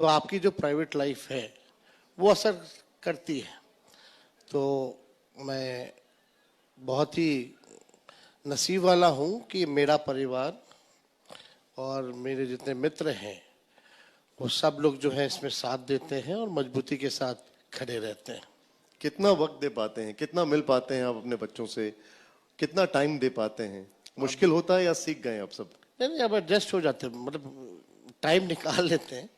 तो आपकी जो प्राइवेट लाइफ है वो असर करती है। तो मैं बहुत ही नसीब वाला हूँ कि मेरा परिवार और मेरे जितने मित्र हैं वो सब लोग जो है इसमें साथ देते हैं और मजबूती के साथ खड़े रहते हैं। कितना वक्त दे पाते हैं, कितना मिल पाते हैं आप अपने बच्चों से, कितना टाइम दे पाते हैं? मुश्किल होता है या सीख गए आप सब? नहीं, अब एडजस्ट हो जाते हैं, मतलब टाइम निकाल लेते हैं।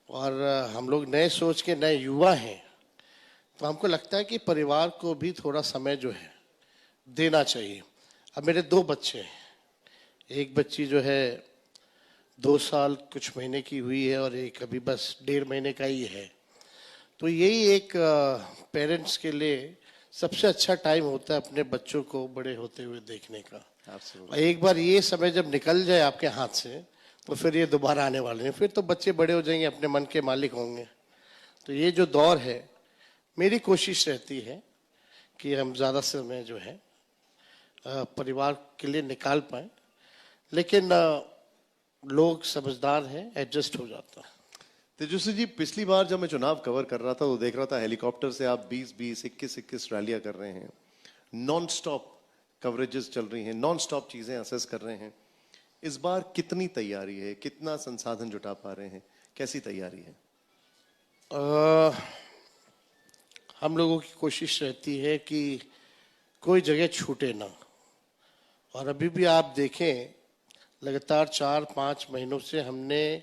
और हम लोग नए सोच के नए युवा हैं, तो हमको लगता है कि परिवार को भी थोड़ा समय जो है देना चाहिए। अब मेरे दो बच्चे हैं, एक बच्ची जो है 2 साल कुछ महीने की हुई है और एक अभी बस 1.5 महीने का ही है। तो यही एक पेरेंट्स के लिए सबसे अच्छा टाइम होता है अपने बच्चों को बड़े होते हुए देखने का। और एक बार ये समय जब निकल जाए आपके हाथ से तो फिर ये दोबारा आने वाले हैं, फिर तो बच्चे बड़े हो जाएंगे, अपने मन के मालिक होंगे। तो ये जो दौर है, मेरी कोशिश रहती है कि हम ज़्यादा समय जो है परिवार के लिए निकाल पाए, लेकिन लोग समझदार हैं, एडजस्ट हो जाता है। तेजस्वी जी, पिछली बार जब मैं चुनाव कवर कर रहा था तो देख रहा था हेलीकॉप्टर से आप 20-20, 21-21 रैलियां कर रहे हैं, नॉन स्टॉप कवरेजेस चल रही हैं, नॉन स्टॉप चीजें असेस कर रहे हैं। इस बार कितनी तैयारी है, कितना संसाधन जुटा पा रहे हैं, कैसी तैयारी है? हम लोगों की कोशिश रहती है कि कोई जगह छूटे ना। और अभी भी आप देखें, लगातार 4-5 महीनों से हमने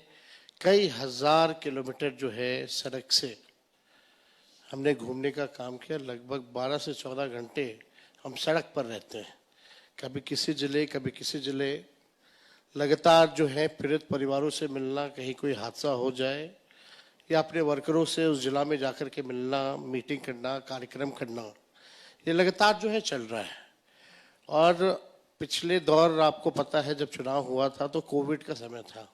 कई हजार किलोमीटर जो है सड़क से हमने घूमने का काम किया। लगभग 12 से 14 घंटे हम सड़क पर रहते हैं, कभी किसी जिले कभी किसी जिले। लगातार जो है पीड़ित परिवारों से मिलना, कहीं कोई हादसा हो जाए या अपने वर्करों से उस जिला में जाकर के मिलना, मीटिंग करना, कार्यक्रम करना, ये लगातार जो है चल रहा है। और पिछले दौर आपको पता है, जब चुनाव हुआ था तो कोविड का समय था,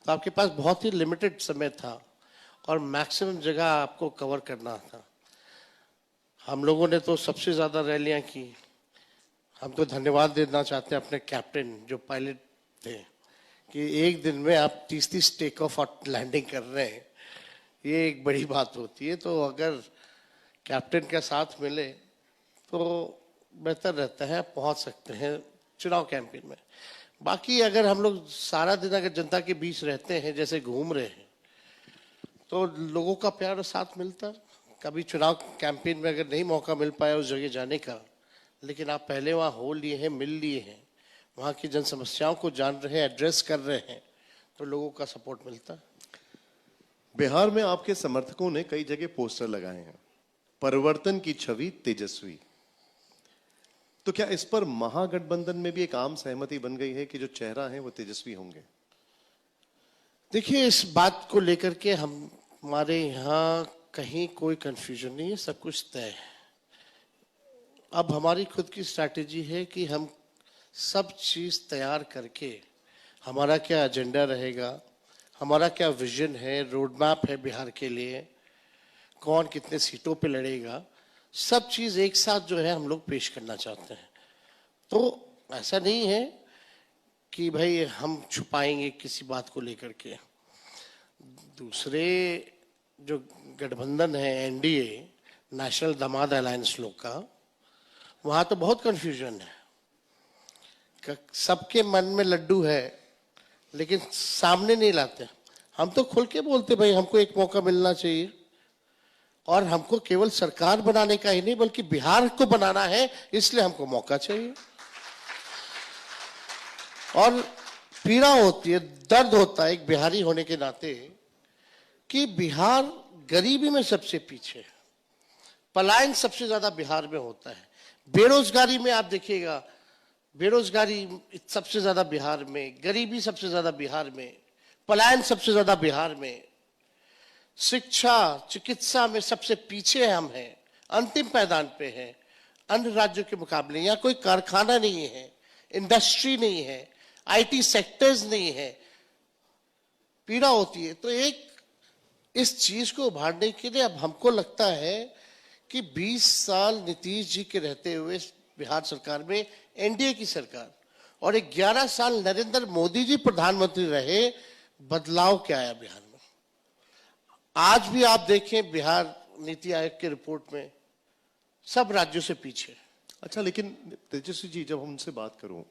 तो आपके पास बहुत ही लिमिटेड समय था और मैक्सिमम जगह आपको कवर करना था। हम लोगों ने तो सबसे ज़्यादा रैलियां की। हम तो धन्यवाद देना चाहते हैं अपने कैप्टन जो पायलट थे, कि एक दिन में आप 30-30 टेक ऑफ और लैंडिंग कर रहे हैं, ये एक बड़ी बात होती है। तो अगर कैप्टन का साथ मिले तो बेहतर रहता है, पहुंच सकते हैं चुनाव कैंपेन में। बाकी अगर हम लोग सारा दिन अगर जनता के बीच रहते हैं, जैसे घूम रहे हैं, तो लोगों का प्यार और साथ मिलता है। कभी चुनाव कैंपेन में अगर नहीं मौका मिल पाया उस जगह जाने का, लेकिन आप पहले वहाँ हो लिए हैं, मिल लिए हैं, वहाँ की जन समस्याओं को जान रहे हैं, एड्रेस कर रहे हैं, तो लोगों का सपोर्ट मिलता है। बिहार में आपके समर्थकों ने कई जगह पोस्टर लगाए हैं, परिवर्तन की छवि तेजस्वी। तो क्या इस पर महागठबंधन में भी एक आम सहमति बन गई है कि जो चेहरा है वो तेजस्वी होंगे? देखिए, इस बात को लेकर के हमारे यहाँ कहीं कोई कंफ्यूजन नहीं है, सब कुछ तय है। अब हमारी खुद की स्ट्रैटेजी है कि हम सब चीज़ तैयार करके, हमारा क्या एजेंडा रहेगा, हमारा क्या विजन है, रोड मैप है बिहार के लिए, कौन कितने सीटों पे लड़ेगा, सब चीज़ एक साथ जो है हम लोग पेश करना चाहते हैं। तो ऐसा नहीं है कि भाई हम छुपाएंगे किसी बात को लेकर के। दूसरे जो गठबंधन है, एनडीए, नेशनल दामाद अलायंस लोग का, वहाँ तो बहुत कन्फ्यूजन है, सबके मन में लड्डू है लेकिन सामने नहीं लाते। हम तो खुल के बोलते भाई हमको एक मौका मिलना चाहिए, और हमको केवल सरकार बनाने का ही नहीं बल्कि बिहार को बनाना है, इसलिए हमको मौका चाहिए। और पीड़ा होती है, दर्द होता है एक बिहारी होने के नाते कि बिहार गरीबी में सबसे पीछे है, पलायन सबसे ज्यादा बिहार में होता है, बेरोजगारी में आप देखिएगा, बेरोजगारी सबसे ज्यादा बिहार में, गरीबी सबसे ज्यादा बिहार में, पलायन सबसे ज्यादा बिहार में, शिक्षा चिकित्सा में सबसे पीछे हम हैं, अंतिम पायदान पे हैं अन्य राज्यों के मुकाबले। यहाँ कोई कारखाना नहीं है, इंडस्ट्री नहीं है, आईटी सेक्टर्स नहीं है, पीड़ा होती है। तो एक इस चीज को उभारने के लिए अब हमको लगता है कि 20 साल नीतीश जी के रहते हुए बिहार सरकार में, एनडीए की सरकार, और 11 साल नरेंद्र मोदी जी प्रधानमंत्री रहे, बदलाव क्या आया बिहार में? आज भी आप देखें बिहार नीति आयोग की रिपोर्ट में सब राज्यों से पीछे। अच्छा, लेकिन तेजस्वी जी, जब हम उनसे बात करूं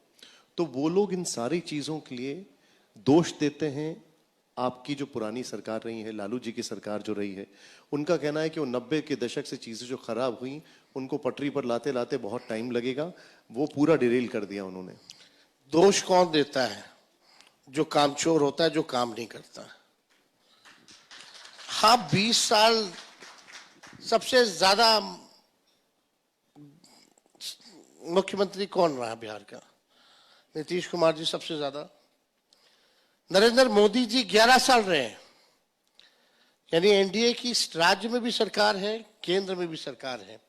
तो वो लोग इन सारी चीजों के लिए दोष देते हैं आपकी जो पुरानी सरकार रही है, लालू जी की सरकार जो रही है। उनका कहना है कि वो 90 के दशक से चीजें जो खराब हुई उनको पटरी पर लाते लाते बहुत टाइम लगेगा, वो पूरा डिरेल कर दिया उन्होंने। दोष कौन देता है? जो कामचोर होता है, जो काम नहीं करता। हाँ, 20 साल सबसे ज्यादा मुख्यमंत्री कौन रहा बिहार का? नीतीश कुमार जी सबसे ज्यादा। नरेंद्र मोदी जी 11 साल रहे हैं। यानी एनडीए की राज्य में भी सरकार है, केंद्र में भी सरकार है,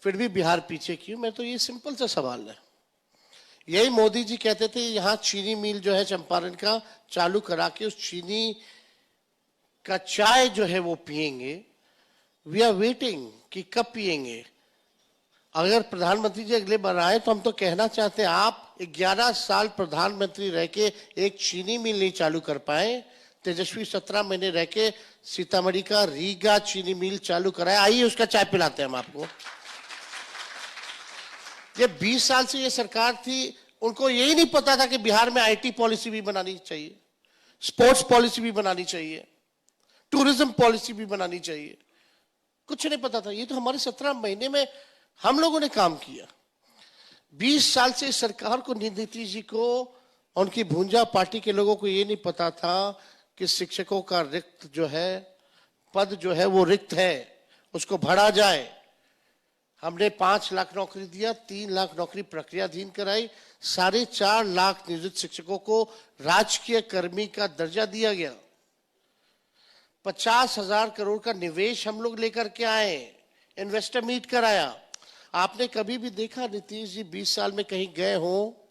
फिर भी बिहार पीछे क्यों? मैं तो ये सिंपल सा सवाल है। यही मोदी जी कहते थे यहां चीनी मिल जो है चंपारण का चालू करा के उस चीनी का चाय जो है वो पिएंगे। वी आर वेटिंग कि कब पिएंगे। अगर प्रधानमंत्री जी अगले बार आए तो हम तो कहना चाहते हैं आप 11 साल प्रधानमंत्री रह के एक चीनी मिल नहीं चालू कर पाए। तेजस्वी 17 महीने रह के सीतामढ़ी का रीगा चीनी मिल चालू कराया। आइए उसका चाय पिलाते हैं हम आपको। ये 20 साल से ये सरकार थी, उनको यही नहीं पता था कि बिहार में आईटी पॉलिसी भी बनानी चाहिए, स्पोर्ट्स पॉलिसी भी बनानी चाहिए, टूरिज्म पॉलिसी भी बनानी चाहिए। कुछ नहीं पता था। ये तो हमारे 17 महीने में हम लोगों ने काम किया। 20 साल से सरकार को, नीतीश जी को, उनकी भूंजा पार्टी के लोगों को ये नहीं पता था कि शिक्षकों का रिक्त जो है पद जो है वो रिक्त है, उसको भरा जाए। हमने 5 लाख नौकरी दिया, 3 लाख नौकरी प्रक्रियाधीन कराई, 4.5 लाख नियोजित शिक्षकों को राजकीय कर्मी का दर्जा दिया गया। 50,000 करोड़ का निवेश हम लोग लेकर के आए, इन्वेस्टर मीट कराया। आपने कभी भी देखा नीतीश जी 20 साल में कहीं गए हो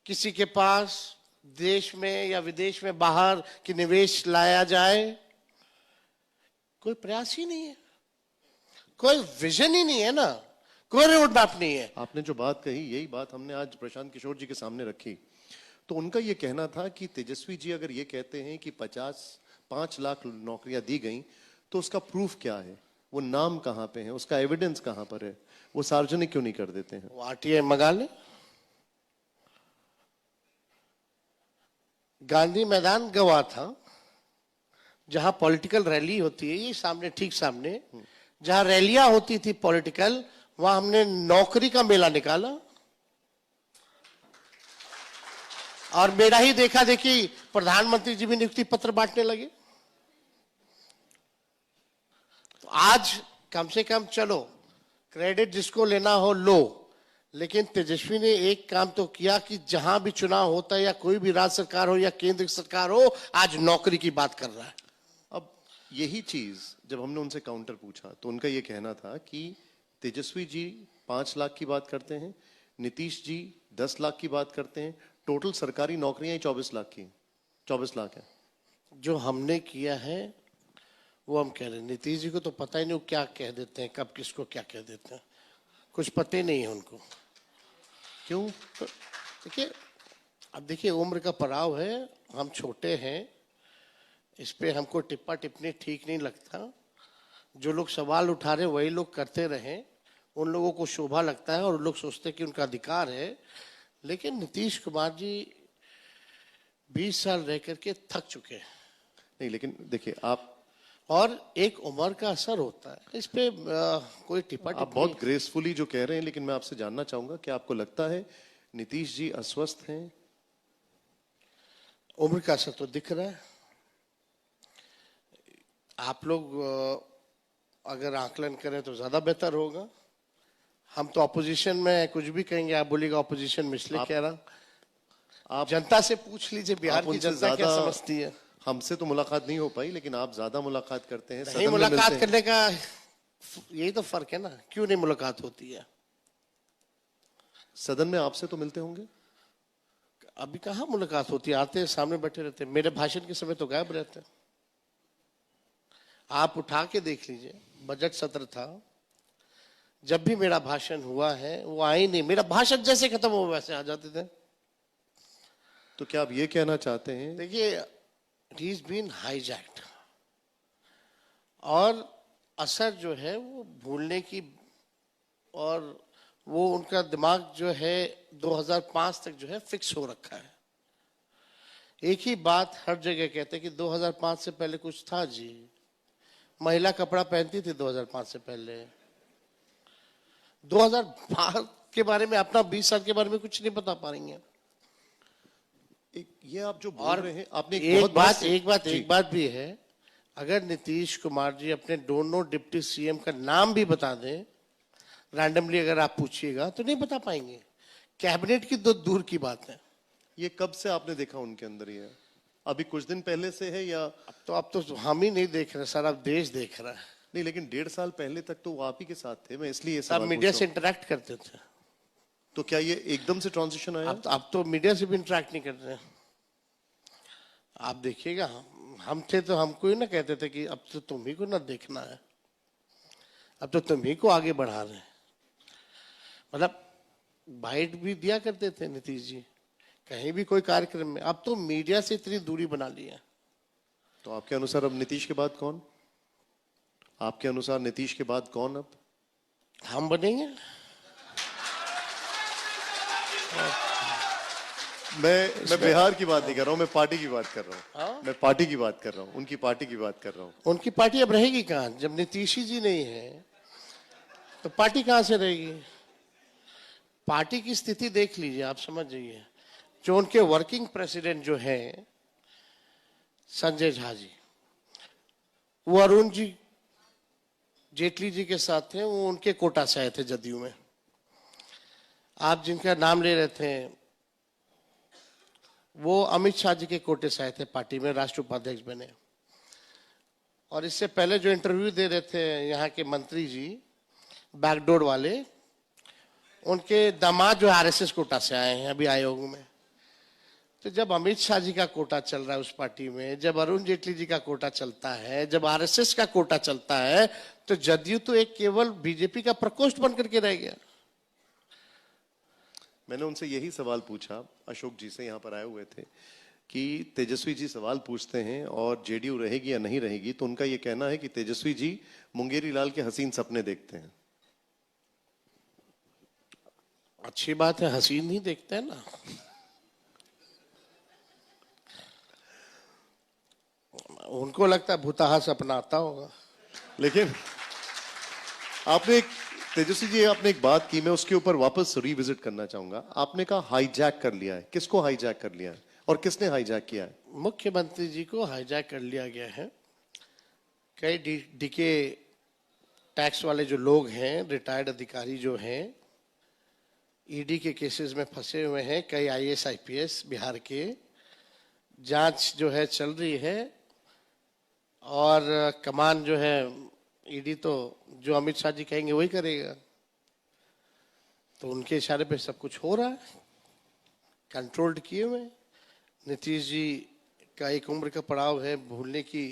किसी के पास, देश में या विदेश में बाहर कि निवेश लाया जाए? कोई प्रयास ही नहीं है, कोई विजन ही नहीं है ना, कोई रोड मैप नहीं है। आपने जो बात कही यही बात हमने आज प्रशांत किशोर जी के सामने रखी। तो उनका ये कहना था कि तेजस्वी जी अगर ये कहते हैं कि 5 लाख नौकरियां दी गई तो उसका प्रूफ क्या है, वो नाम कहां पे है, उसका एविडेंस कहां पर है, वो सार्वजनिक क्यों नहीं कर देते हैं? वो आरटीआई मंगा ले। गांधी मैदान गवा था जहां पॉलिटिकल रैली होती है, ये सामने, ठीक सामने जहां रैलियां होती थी पॉलिटिकल, वहां हमने नौकरी का मेला निकाला। और मेरा ही देखा देखी प्रधानमंत्री जी भी नियुक्ति पत्र बांटने लगे। तो आज कम से कम चलो क्रेडिट जिसको लेना हो लो, लेकिन तेजस्वी ने एक काम तो किया कि जहां भी चुनाव होता है या कोई भी राज्य सरकार हो या केंद्र सरकार हो, आज नौकरी की बात कर रहा है। अब यही चीज जब हमने उनसे काउंटर पूछा तो उनका यह कहना था कि तेजस्वी जी 5 लाख की बात करते हैं, नीतीश जी 10 लाख की बात करते हैं, टोटल सरकारी नौकरियां ही 24 लाख की, 24 लाख है। जो हमने किया है वो हम कह रहे हैं। नीतीश जी को तो पता ही नहीं वो क्या कह देते हैं, कब किसको क्या कह देते हैं, कुछ पता ही नहीं है उनको। क्यों? तो देखिए, अब देखिए उम्र का पड़ाव है, हम छोटे हैं, इस पे हमको टिप्पा टिप्पणी ठीक नहीं लगता। जो लोग सवाल उठा रहे वही लोग करते रहे, उन लोगों को शोभा लगता है और उन लोग सोचते हैं कि उनका अधिकार है। लेकिन नीतीश कुमार जी 20 साल रह करके थक चुके हैं। नहीं, लेकिन देखिए आप, और एक उम्र का असर होता है इस पे, कोई टिप्पा आप बहुत ग्रेसफुली जो कह रहे हैं, लेकिन मैं आपसे जानना चाहूंगा कि आपको लगता है नीतीश जी अस्वस्थ हैं? उम्र का असर तो दिख रहा है। आप लोग अगर आकलन करें तो ज्यादा बेहतर होगा। हम तो ऑपोजिशन में कुछ भी कहेंगे, आप बोलिएगा ऑपोजिशन में, इसलिए कह रहा हूं। आप जनता से पूछ लीजिए बिहार की जनता क्या समझती है। हमसे तो मुलाकात नहीं हो पाई, लेकिन आप ज्यादा मुलाकात करते हैं, नहीं, मुलाकात करने का यही तो फर्क है ना, क्यों नहीं मुलाकात होती है? सदन में आपसे तो मिलते होंगे? अभी कहाँ मुलाकात होती है, आते हैं सामने बैठे रहते हैं, मेरे भाषण के समय तो गायब रहते हैं। आप उठा के देख लीजिए, बजट सत्र था, जब भी मेरा भाषण हुआ है वो आए नहीं, मेरा भाषण जैसे खत्म हो वैसे आ जाते थे। तो क्या आप ये कहना चाहते हैं? देखिए, ही इज बीन हाईजैक्ड, और असर जो है वो भूलने की, और वो उनका दिमाग जो है 2005 तक जो है फिक्स हो रखा है। एक ही बात हर जगह कहते हैं कि 2005 से पहले कुछ था जी, महिला कपड़ा पहनती थी 2005 से पहले। 2005 के बारे में, अपना 20 साल के बारे में कुछ नहीं बता पा रही हैं। ये आप जो बोल और रहे हैं, आपने एक बात भी है, अगर नीतीश कुमार जी अपने दोनों डिप्टी सीएम का नाम भी बता दें रैंडमली, अगर आप पूछिएगा तो नहीं बता पाएंगे। कैबिनेट की तो दूर की बात है। ये कब से आपने देखा उनके अंदर? ये अभी कुछ दिन पहले से है या? अब तो हम ही नहीं देख रहे, सारा देश देख रहा है। नहीं, लेकिन 1.5 साल पहले तक तो वो आप ही के साथ थे। मैं इसलिए ये सब सवाल मीडिया पूछ से रहा हूं। इंटरेक्ट करते थे। तो क्या ये एकदम से ट्रांजिशन आया? अब तो मीडिया से भी इंटरेक्ट नहीं करते हैं। आप देखिएगा, हम थे तो हमको ही ना कहते थे कि अब तो तुम ही को ना देखना है, अब तो तुम ही को आगे बढ़ा रहे हैं। मतलब बाइट भी दिया करते थे नीतीश जी कहीं भी कोई कार्यक्रम में, अब तो मीडिया से इतनी दूरी बना ली है। तो आपके अनुसार अब नीतीश के बाद कौन? आपके अनुसार नीतीश के बाद कौन अब? हम बनेंगे। मैं बिहार की बात नहीं कर रहा हूं, मैं पार्टी की बात कर रहा हूं। मैं पार्टी की बात कर रहा हूं, उनकी पार्टी की बात कर रहा हूं। उनकी पार्टी अब रहेगी कहाँ? जब नीतीश जी नहीं है तो पार्टी कहाँ से रहेगी? पार्टी की स्थिति देख लीजिए, आप समझ जाइए। जो उनके वर्किंग प्रेसिडेंट जो है संजय झा जी, वो अरुण जी जेटली जी के साथ थे, वो उनके कोटा से आए थे जदयू में। आप जिनका नाम ले रहे थे वो अमित शाह जी के कोटे से आए थे, पार्टी में राष्ट्रीय उपाध्यक्ष बने। और इससे पहले जो इंटरव्यू दे रहे थे यहाँ के मंत्री जी बैकडोर वाले, उनके दामाद जो आरएसएस कोटा से आए हैं अभी आयोग में। तो जब अमित शाह जी का कोटा चल रहा है उस पार्टी में, जब अरुण जेटली जी का कोटा चलता है, जब आरएसएस का कोटा चलता है, तो जदयू तो एक केवल बीजेपी का प्रकोष्ठ बन करके रह गया। मैंने उनसे यही सवाल पूछा, अशोक जी से, यहाँ पर आए हुए थे, कि तेजस्वी जी सवाल पूछते हैं और जेडीयू रहेगी या नहीं रहेगी, तो उनका ये कहना है कि तेजस्वी जी मुंगेरी लाल के हसीन सपने देखते हैं। अच्छी बात है, हसीन नहीं देखते हैं ना। उनको लगता है भूताहा सपना आता होगा। लेकिन आपने तेजस्वी जी, आपने एक बात की, मैं उसके ऊपर वापस रिविजिट करना चाहूंगा। आपने कहा हाईजैक कर लिया है। किसको हाईजैक कर लिया है और किसने हाईजैक किया है? मुख्यमंत्री जी को हाईजैक कर लिया गया है। कई डीके टैक्स वाले जो लोग हैं, रिटायर्ड अधिकारी जो हैं, ईडी के केसेस में फंसे हुए हैं, कई आईएएस आईपीएस बिहार के, जांच जो है चल रही है। और कमान जो है ईडी, तो जो अमित शाह जी कहेंगे वही करेगा। तो उनके इशारे पे सब कुछ हो रहा है, कंट्रोल्ड किए हुए। नीतीश जी का एक उम्र का पड़ाव है, भूलने की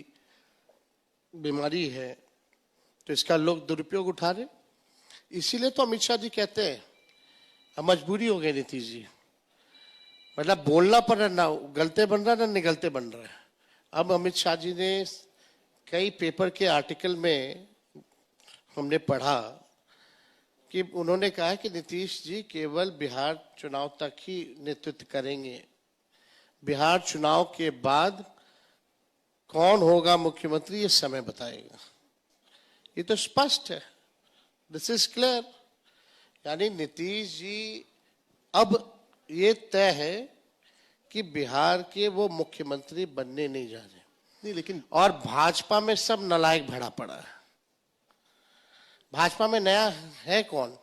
बीमारी है, तो इसका लोग दुरुपयोग उठा रहे। इसीलिए तो अमित शाह जी कहते हैं अब मजबूरी हो गई नीतीश जी, मतलब बोलना पड़ रहा, ना गलते बन रहा ना निगलते बन रहा है। अब अमित शाह जी ने कई पेपर के आर्टिकल में हमने पढ़ा कि उन्होंने कहा कि नीतीश जी केवल बिहार चुनाव तक ही नेतृत्व करेंगे, बिहार चुनाव के बाद कौन होगा मुख्यमंत्री ये समय बताएगा। ये तो स्पष्ट है, दिस इज क्लियर। यानी नीतीश जी अब ये तय है कि बिहार के वो मुख्यमंत्री बनने नहीं जा रहे। नहीं, लेकिन और भाजपा में सब नालायक भरा पड़ा है। भाजपा में नया है कौन?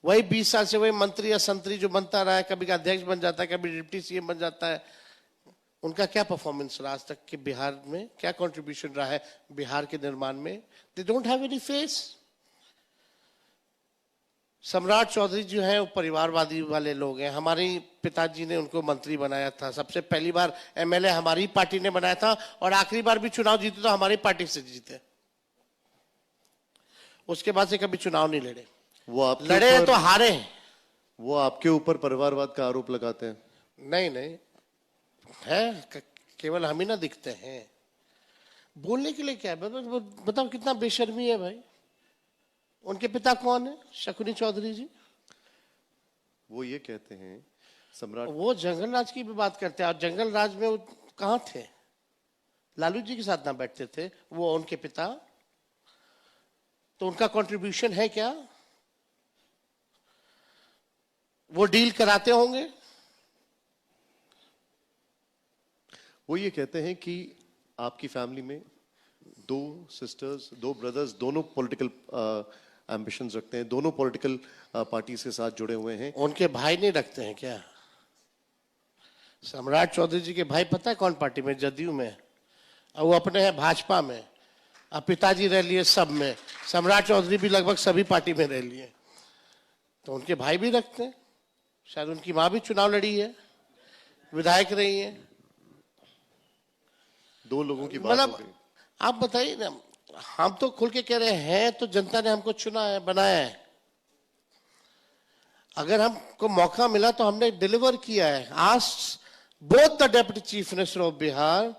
वही 20 साल से वही मंत्री या संतरी जो बनता रहा है, कभी अध्यक्ष बन जाता है, कभी डिप्टी सीएम बन जाता है। उनका क्या परफॉर्मेंस रहा आज तक के बिहार में, क्या कंट्रीब्यूशन रहा है बिहार के निर्माण में? They don't have any face. सम्राट चौधरी जो है वो परिवारवादी वाले लोग हैं। हमारे पिताजी ने उनको मंत्री बनाया था, सबसे पहली बार एमएलए हमारी पार्टी ने बनाया था, और आखिरी बार भी चुनाव जीते तो हमारी पार्टी से जीते। उसके बाद से कभी चुनाव नहीं लड़े। वो आपके लड़े ऊपर, तो हारे। वो आपके ऊपर परिवारवाद का आरोप लगाते हैं। नहीं नहीं है, केवल हम ही ना दिखते हैं। बोलने के लिए क्या है? बताओ कितना बेशर्मी है भाई। उनके पिता कौन है? शकुनी चौधरी जी। वो ये कहते हैं सम्राट, वो जंगल राज की भी बात करते हैं, और जंगल राज में वो कहाँ थे? लालू जी के साथ ना बैठते थे वो, उनके पिता? तो उनका कंट्रीब्यूशन है क्या? वो डील कराते होंगे? वो ये कहते हैं कि आपकी फैमिली में 2 सिस्टर्स, 2 ब्रदर्स, दोनों पॉलिटिकल एम्बिशंस रखते हैं, दोनों पॉलिटिकल पार्टीज के साथ जुड़े हुए हैं। उनके भाई नहीं रखते हैं क्या? सम्राट चौधरी जी के भाई पता है कौन पार्टी में? जदयू में। और वो अपने हैं भाजपा में। अब पिताजी रह लिए सब में, सम्राट चौधरी भी लगभग सभी पार्टी में रह लिए। तो उनके भाई भी रखते हैं। शायद उनकी माँ भी चुनाव लड़ी है, विधायक रही है। 2 लोगों की बात हो मतलब गई। आप बताइए ना, हम तो खुल के कह रहे हैं, तो जनता ने हमको चुना है, बनाया है। अगर हमको मौका मिला तो हमने डिलीवर किया है। आज both the deputy chief minister of Bihar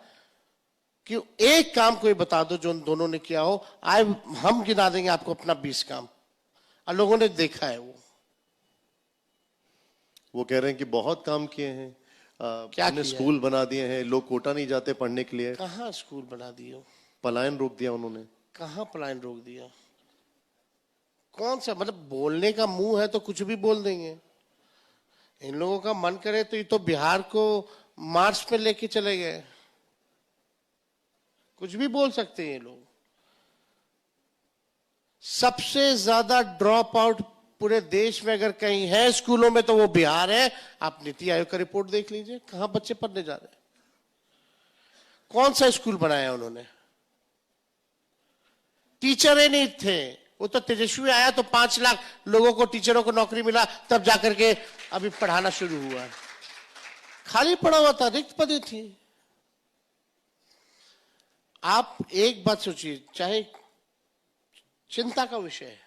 कि एक काम कोई बता दो जो उन दोनों ने किया हो, आए हम गिना देंगे आपको अपना 20 काम। और लोगों ने देखा है वो कह रहे हैं कि बहुत काम किए हैं, क्या हमने किया स्कूल बना दिए हैं, लोग कोटा नहीं जाते पढ़ने के लिए, कहाँ स्कूल बना दिए? पलायन रोक दिया उन्होंने। कहाँ पलायन रोक दिया? कौन सा मतलब बोलने का मुंह है तो कुछ भी बोल देंगे। इन लोगों का मन करे तो ये तो बिहार को मार्च पे लेके चले गए। कुछ भी बोल सकते हैं ये लोग। सबसे ज्यादा ड्रॉप आउट पूरे देश में अगर कहीं है स्कूलों में तो वो बिहार है। आप नीति आयोग का रिपोर्ट देख लीजिए, कहां बच्चे पढ़ने जा रहे हैं। कौन सा स्कूल बनाया उन्होंने? टीचर ही नहीं थे। वो तो तेजस्वी आया तो 5 लाख लोगों को, टीचरों को नौकरी मिला, तब जाकर के अभी पढ़ाना शुरू हुआ। खाली पड़ा हुआ था, रिक्त पदे थी। आप एक बात सोचिए, चाहे चिंता का विषय है,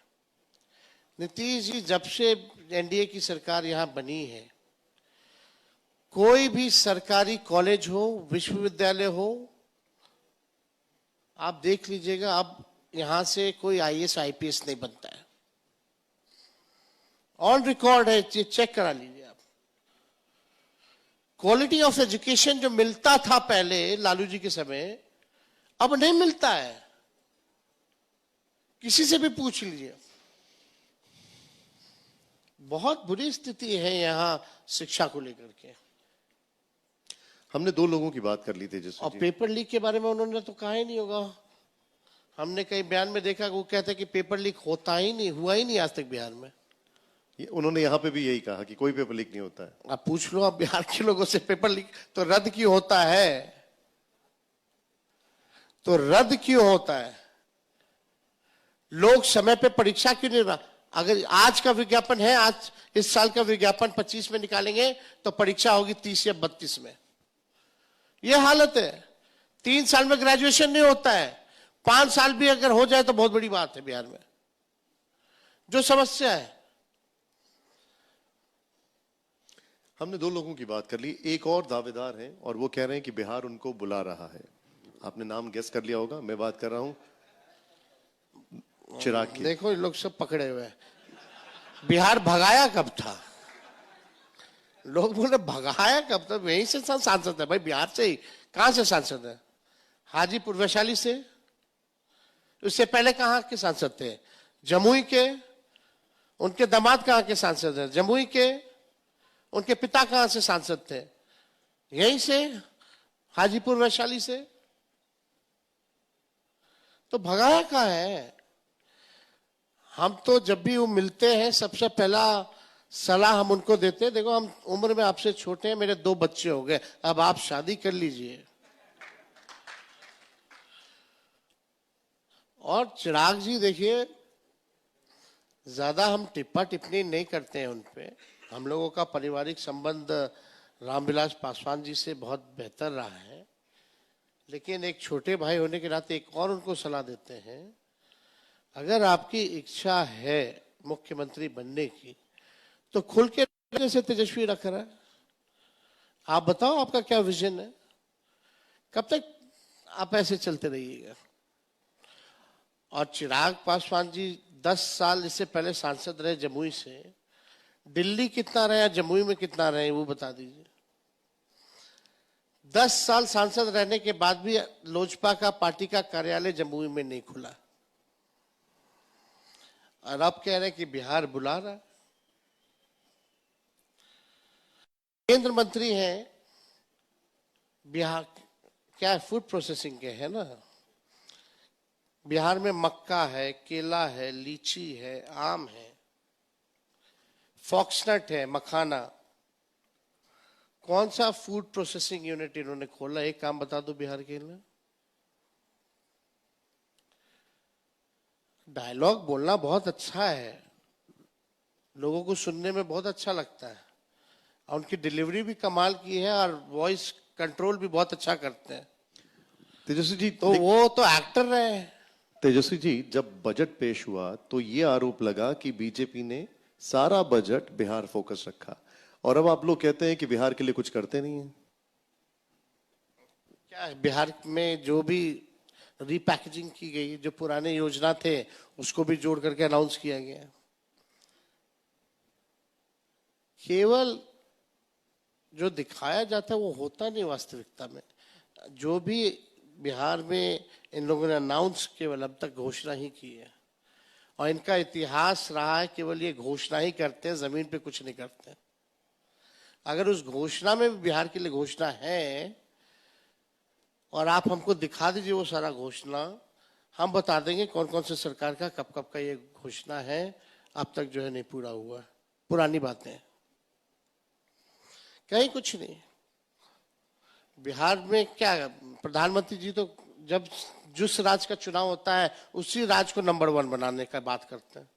नीतीश जी जब से एनडीए की सरकार यहां बनी है, कोई भी सरकारी कॉलेज हो, विश्वविद्यालय हो, आप देख लीजिएगा, अब यहां से कोई आईएएस आईपीएस नहीं बनता है। ऑन रिकॉर्ड है, चेक करा लीजिए आप। क्वालिटी ऑफ एजुकेशन जो मिलता था पहले लालू जी के समय, अब नहीं मिलता है। किसी से भी पूछ लीजिए। बहुत बुरी स्थिति है यहां शिक्षा को लेकर के। हमने 2 लोगों की बात कर ली थी और पेपर लीक के बारे में उन्होंने तो कहा ही नहीं होगा। हमने कई बयान में देखा वो कहते हैं कि पेपर लीक होता ही नहीं, हुआ ही नहीं आज तक बिहार में। उन्होंने यहाँ पे भी यही कहा कि कोई पेपर लीक नहीं होता है। आप पूछ लो आप बिहार के लोगों से, पेपर लीक तो रद्द क्यों होता है? तो रद्द क्यों होता है? लोग समय पे परीक्षा क्यों नहीं? अगर आज का विज्ञापन है, आज इस साल का विज्ञापन 25 में निकालेंगे तो परीक्षा होगी 30 या 32 में। यह हालत है। 3 साल में ग्रेजुएशन नहीं होता है। 5 साल भी अगर हो जाए तो बहुत बड़ी बात है बिहार में। जो समस्या है, हमने 2 लोगों की बात कर ली। एक और दावेदार हैं और वो कह रहे हैं कि बिहार उनको बुला रहा है। आपने नाम गेस कर लिया होगा, मैं बात कर रहा हूं चिराग की। देखो ये लोग सब पकड़े हुए हैं। बिहार भगाया कब था? लोग बोले भगाया कब था? यहीं से सांसद है भाई, बिहार से ही। कहां से सांसद है? हाजीपुर वैशाली से। उससे पहले कहां के सांसद थे? जमुई के। उनके दामाद कहां के सांसद है? जमुई के। उनके पिता कहां से सांसद थे? यहीं से, हाजीपुर वैशाली से। तो भगाया कहां है? हम तो जब भी वो मिलते हैं सबसे पहला सलाह हम उनको देते हैं, देखो हम उम्र में आपसे छोटे हैं, मेरे 2 बच्चे हो गए, अब आप शादी कर लीजिए। और चिराग जी देखिए, ज्यादा हम टिप्पा टिप्पणी नहीं करते हैं उनपे। हम लोगों का पारिवारिक संबंध रामविलास पासवान जी से बहुत बेहतर रहा है, लेकिन एक छोटे भाई होने के नाते एक और उनको सलाह देते हैं, अगर आपकी इच्छा है मुख्यमंत्री बनने की तो खुल के जैसे तेजस्वी रख रहा है। आप बताओ आपका क्या विजन है? कब तक आप ऐसे चलते रहिएगा? और चिराग पासवान जी 10 साल इससे पहले सांसद रहे जमुई से, दिल्ली कितना रहे, जमुई में कितना रहे, वो बता दीजिए। 10 साल सांसद रहने के बाद भी लोजपा का पार्टी का कार्यालय जमुई में नहीं खुला, और अब कह रहे हैं कि बिहार बुला रहा। केंद्र मंत्री हैं, बिहार क्या फूड प्रोसेसिंग के है ना, बिहार में मक्का है, केला है, लीची है, आम है, फॉक्सनट है, मखाना। कौन सा फूड प्रोसेसिंग यूनिट इन्होंने खोला? एक काम बता दो बिहार के लिए। डायलॉग बोलना बहुत अच्छा है, लोगों को सुनने में बहुत अच्छा लगता है, और उनकी डिलीवरी भी कमाल की है, और वॉइस कंट्रोल भी बहुत अच्छा करते हैं। तेजस्वी जी, तो वो तो एक्टर रहे हैं। तेजस्वी जी, जब बजट पेश हुआ तो ये आरोप लगा कि बीजेपी ने सारा बजट बिहार फोकस रखा, और अब आप लोग कहते हैं कि बिहार के लिए कुछ करते नहीं है। क्या है, बिहार में जो भी रीपैकेजिंग की गई, जो पुराने योजना थे उसको भी जोड़ करके अनाउंस किया गया। केवल जो दिखाया जाता है वो होता नहीं वास्तविकता में। जो भी बिहार में इन लोगों ने अनाउंस केवल अब तक घोषणा ही की है, और इनका इतिहास रहा है केवल ये घोषणा ही करते हैं, जमीन पे कुछ नहीं करते। अगर उस घोषणा में भी बिहार के लिए घोषणा है, और आप हमको दिखा दीजिए वो सारा घोषणा, हम बता देंगे कौन कौन से सरकार का कब कब का ये घोषणा है, अब तक जो है नहीं पूरा हुआ, पुरानी बातें, कहीं कुछ नहीं। बिहार में क्या, प्रधानमंत्री जी तो जब जिस राज्य का चुनाव होता है उसी राज्य को नंबर 1 बनाने का बात करते हैं,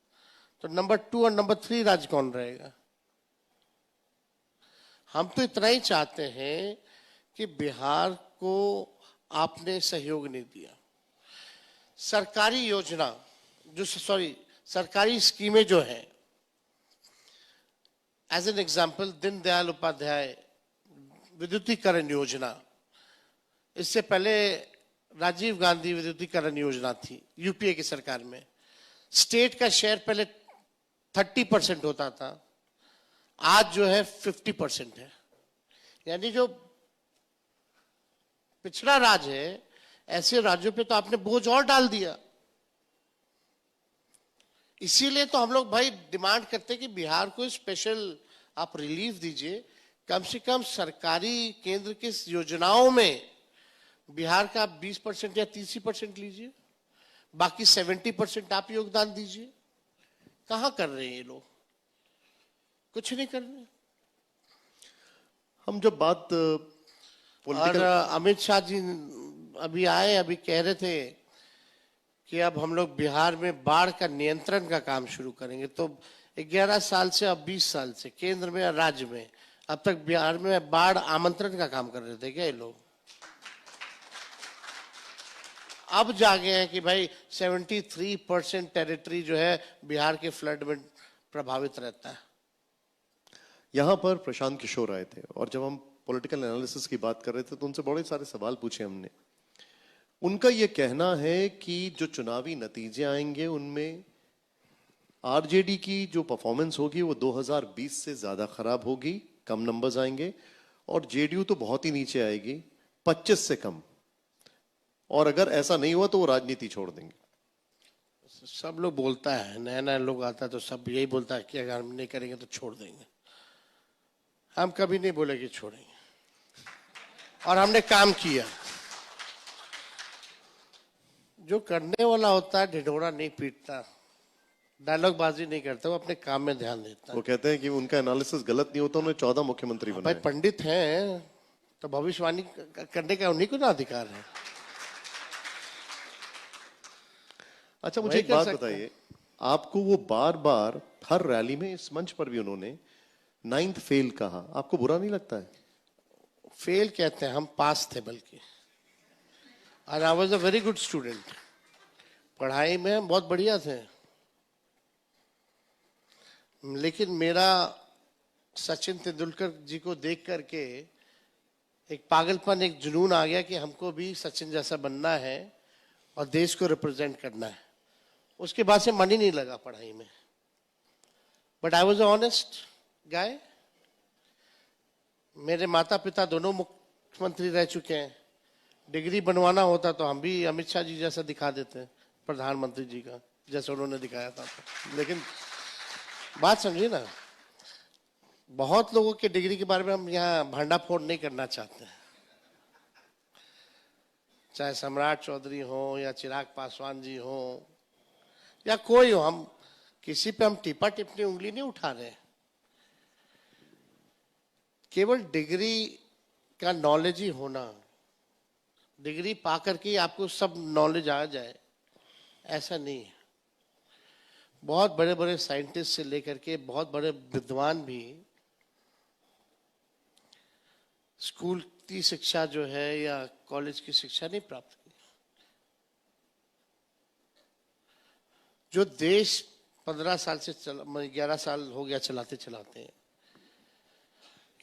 तो नंबर 2 और नंबर 3 राज्य कौन रहेगा? हम तो इतना ही चाहते हैं कि बिहार को आपने सहयोग नहीं दिया। सरकारी योजना जो सरकारी स्कीमें जो है, as an example Deendayal Upadhyay विद्युतीकरण योजना, इससे पहले राजीव गांधी विद्युतीकरण योजना थी यूपीए की सरकार में। स्टेट का शेयर पहले 30% होता था, आज जो है 50% है। यानी जो पिछड़ा राज्य है, ऐसे राज्यों पे तो आपने बोझ और डाल दिया। इसीलिए तो हम लोग भाई डिमांड करते हैं कि बिहार को स्पेशल आप रिलीफ दीजिए, कम से कम सरकारी केंद्र की योजनाओं में बिहार का 20% या 30% लीजिए, बाकी 70% आप योगदान दीजिए। कहां कर रहे हैं ये लोग? कुछ नहीं कर रहे। हम जब बात और अमित शाह जी अभी आए, अभी कह रहे थे कि अब हम लोग बिहार में बाढ़ का नियंत्रण का काम शुरू करेंगे। तो 11 साल से, अब 20 साल से केंद्र में और राज्य में, अब तक बिहार में बाढ़ आमंत्रण का काम कर रहे थे क्या ये लोग? अब जागे हैं कि भाई 73% टेरिटरी जो है बिहार के फ्लड में प्रभावित रहता है। यहाँ पर प्रशांत किशोर आए थे, और जब हम पॉलिटिकल एनालिसिस की बात कर रहे थे तो उनसे बड़े सारे सवाल पूछे हमने। उनका यह कहना है कि जो चुनावी नतीजे आएंगे उनमें आरजेडी की जो परफॉर्मेंस होगी वो 2020 से ज्यादा खराब होगी, कम नंबर्स आएंगे, और जेडीयू तो बहुत ही नीचे आएगी, 25 से कम। और अगर ऐसा नहीं हुआ तो वो राजनीति छोड़ देंगे। सब लोग बोलता है, नया नया लोग आता है तो सब यही बोलता है कि अगर हम नहीं करेंगे तो छोड़ देंगे। हम कभी नहीं बोले कि छोड़ेंगे, और हमने काम किया। जो करने वाला होता है ढिढोरा नहीं पीटता, डायलॉग बाजी नहीं करता, वो अपने काम में ध्यान देता है। वो कहते हैं कि उनका एनालिसिस गलत नहीं होता, उन्हें 14 मुख्यमंत्री भाई बनाए। पंडित हैं तो भविष्यवाणी करने का उन्हीं को ना अधिकार है। अच्छा, मुझे वही एक कर बात सकते हैं। बताइए, आपको वो बार बार हर रैली में, इस मंच पर भी उन्होंने 9th फेल कहा, आपको बुरा नहीं लगता है? फेल कहते हैं, हम पास थे बल्कि, और I was a very good student. पढ़ाई में हम बहुत बढ़िया थे, लेकिन मेरा सचिन तेंदुलकर जी को देख करके एक पागलपन, एक जुनून आ गया कि हमको भी सचिन जैसा बनना है और देश को रिप्रेजेंट करना है। उसके बाद से मन ही नहीं लगा पढ़ाई में। But I was honest guy. मेरे माता पिता दोनों मुख्यमंत्री रह चुके हैं। डिग्री बनवाना होता तो हम भी अमित शाह जी जैसा दिखा देते हैं, प्रधानमंत्री जी का जैसा उन्होंने दिखाया था। लेकिन बात समझिए ना, बहुत लोगों के डिग्री के बारे में हम यहाँ भंडाफोड़ नहीं करना चाहते हैं। चाहे सम्राट चौधरी हो या चिराग पासवान जी हो या कोई हो, हम किसी पे हम टिपा टिप्पणी उंगली नहीं उठा रहे। केवल डिग्री का नॉलेज ही होना, डिग्री पा करके आपको सब नॉलेज आ जाए, ऐसा नहीं है। बहुत बड़े बड़े साइंटिस्ट से लेकर के बहुत बड़े विद्वान भी स्कूल की शिक्षा जो है या कॉलेज की शिक्षा नहीं प्राप्त की। जो देश 15 साल से 11 साल हो गया चलाते चलाते,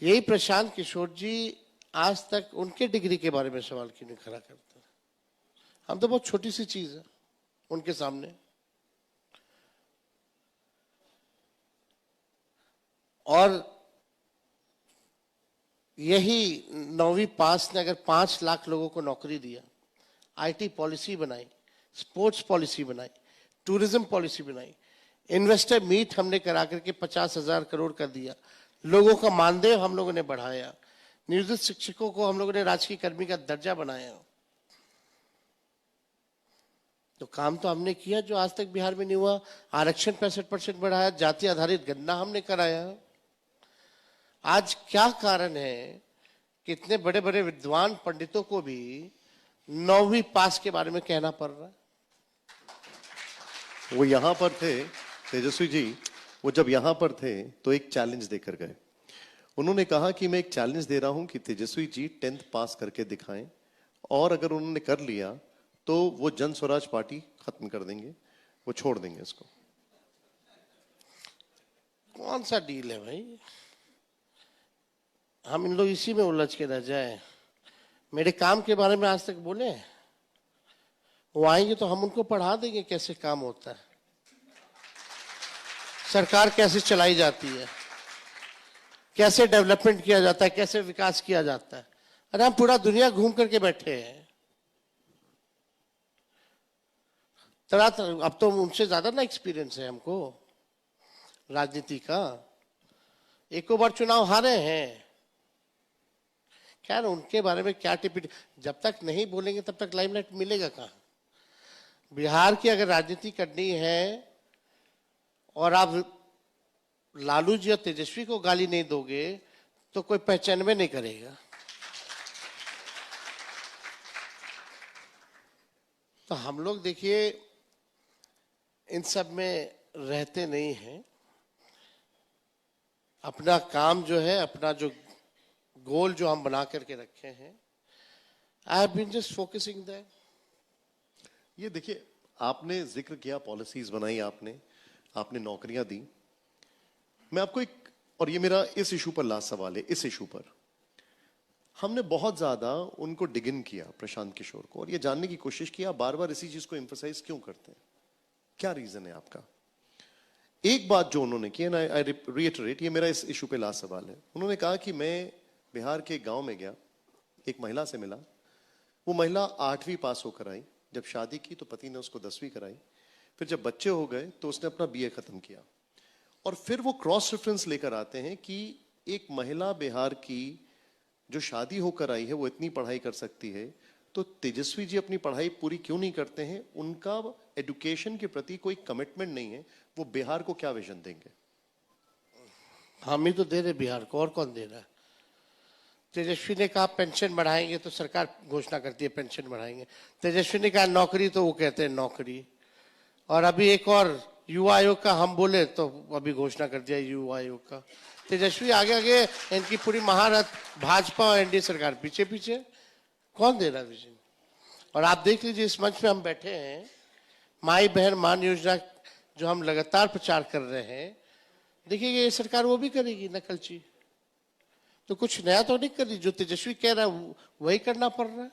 यही प्रशांत किशोर जी आज तक उनके डिग्री के बारे में सवाल क्यों नहीं खड़ा करते? हम तो बहुत छोटी सी चीज है उनके सामने। और यही 9वीं पास ने अगर 5 लाख लोगों को नौकरी दिया, आईटी पॉलिसी बनाई, स्पोर्ट्स पॉलिसी बनाई, टूरिज्म पॉलिसी बनाई, इन्वेस्टर मीट हमने करा करके 50,000 करोड़ कर दिया, लोगों का मानदेय हम लोगों ने बढ़ाया, नियोजित शिक्षकों को हम लोगों ने राजकीय कर्मी का दर्जा बनाया। तो काम तो हमने किया जो आज तक बिहार में नहीं हुआ। आरक्षण 65% बढ़ाया, जाति आधारित गणना हमने कराया। आज क्या कारण है कि इतने बड़े बड़े विद्वान पंडितों को भी 9वीं पास के बारे में कहना पड़ रहा है? वो यहां पर थे तेजस्वी जी, वो जब यहां पर थे तो एक चैलेंज देकर गए। उन्होंने कहा कि मैं एक चैलेंज दे रहा हूं कि तेजस्वी जी 10th पास करके दिखाएं, और अगर उन्होंने कर लिया तो वो जन स्वराज पार्टी खत्म कर देंगे, वो छोड़ देंगे इसको। कौन सा डील है भाई? हम इन लोग इसी में उलझ के रह जाए। मेरे काम के बारे में आज तक बोले? वो आएंगे तो हम उनको पढ़ा देंगे कैसे काम होता है, सरकार कैसे चलाई जाती है, कैसे डेवलपमेंट किया जाता है, कैसे विकास किया जाता है। अरे हम पूरा दुनिया घूम करके बैठे हैं। अब तो उनसे ज्यादा ना एक्सपीरियंस है हमको राजनीति का। एको बार चुनाव हारे हैं। खैर उनके बारे में क्या टिप्पणी, जब तक नहीं बोलेंगे तब तक लाइमलाइट मिलेगा कहाँ? बिहार की अगर राजनीति करनी है और आप लालू जी और तेजस्वी को गाली नहीं दोगे तो कोई पहचान में नहीं करेगा। तो हम लोग देखिए इन सब में रहते नहीं हैं। अपना काम जो है, अपना जो गोल जो हम बना करके रखे हैं, I have been just focusing that. ये देखिए, आपने जिक्र किया, पॉलिसीज बनाई आपने, आपने नौकरियां दी। मैं आपको एक, और ये मेरा इस इशू पर लास्ट सवाल है, इस इशू पर हमने बहुत ज्यादा उनको डिग इन किया, प्रशांत किशोर को, और ये जानने की कोशिश की आप बार बार इसी चीज को एम्फसाइज क्यों करते हैं, क्या रीजन है आपका? एक बात जो उन्होंने की, आई रिएटरेट, ये मेरा इस इशू पे लास्ट सवाल है। उन्होंने कहा कि मैं बिहार के गांव में गया, एक महिला से मिला, वो महिला 8वीं पास होकर आई, जब शादी की तो पति ने उसको 10वीं कराई, फिर जब बच्चे हो गए तो उसने अपना बीए खत्म किया, और फिर वो क्रॉस रेफरेंस लेकर आते हैं कि एक महिला बिहार की जो शादी होकर आई है वो इतनी पढ़ाई कर सकती है, तो तेजस्वी जी अपनी पढ़ाई पूरी क्यों नहीं करते हैं? उनका एजुकेशन के प्रति कोई कमिटमेंट नहीं है, वो बिहार को क्या विजन देंगे? हम ही तो दे रहे बिहार को, और कौन दे रहा है? तेजस्वी ने कहा पेंशन बढ़ाएंगे तो सरकार घोषणा करती है पेंशन बढ़ाएंगे। तेजस्वी ने कहा नौकरी तो वो कहते हैं नौकरी। और अभी एक और युवा आयोग का हम बोले तो अभी घोषणा कर दिया युवा आयोग का। तेजस्वी आगे आगे, इनकी पूरी महारथ भाजपा और एनडीए सरकार पीछे पीछे। कौन दे रहा विजन? और आप देख लीजिए इस मंच में हम बैठे हैं, माई बहन मान योजना जो हम लगातार प्रचार कर रहे हैं, देखिए ये सरकार वो भी करेगी नकलची। तो कुछ नया तो नहीं कर रही, जो तेजस्वी कह रहा है वही करना पड़ रहा है।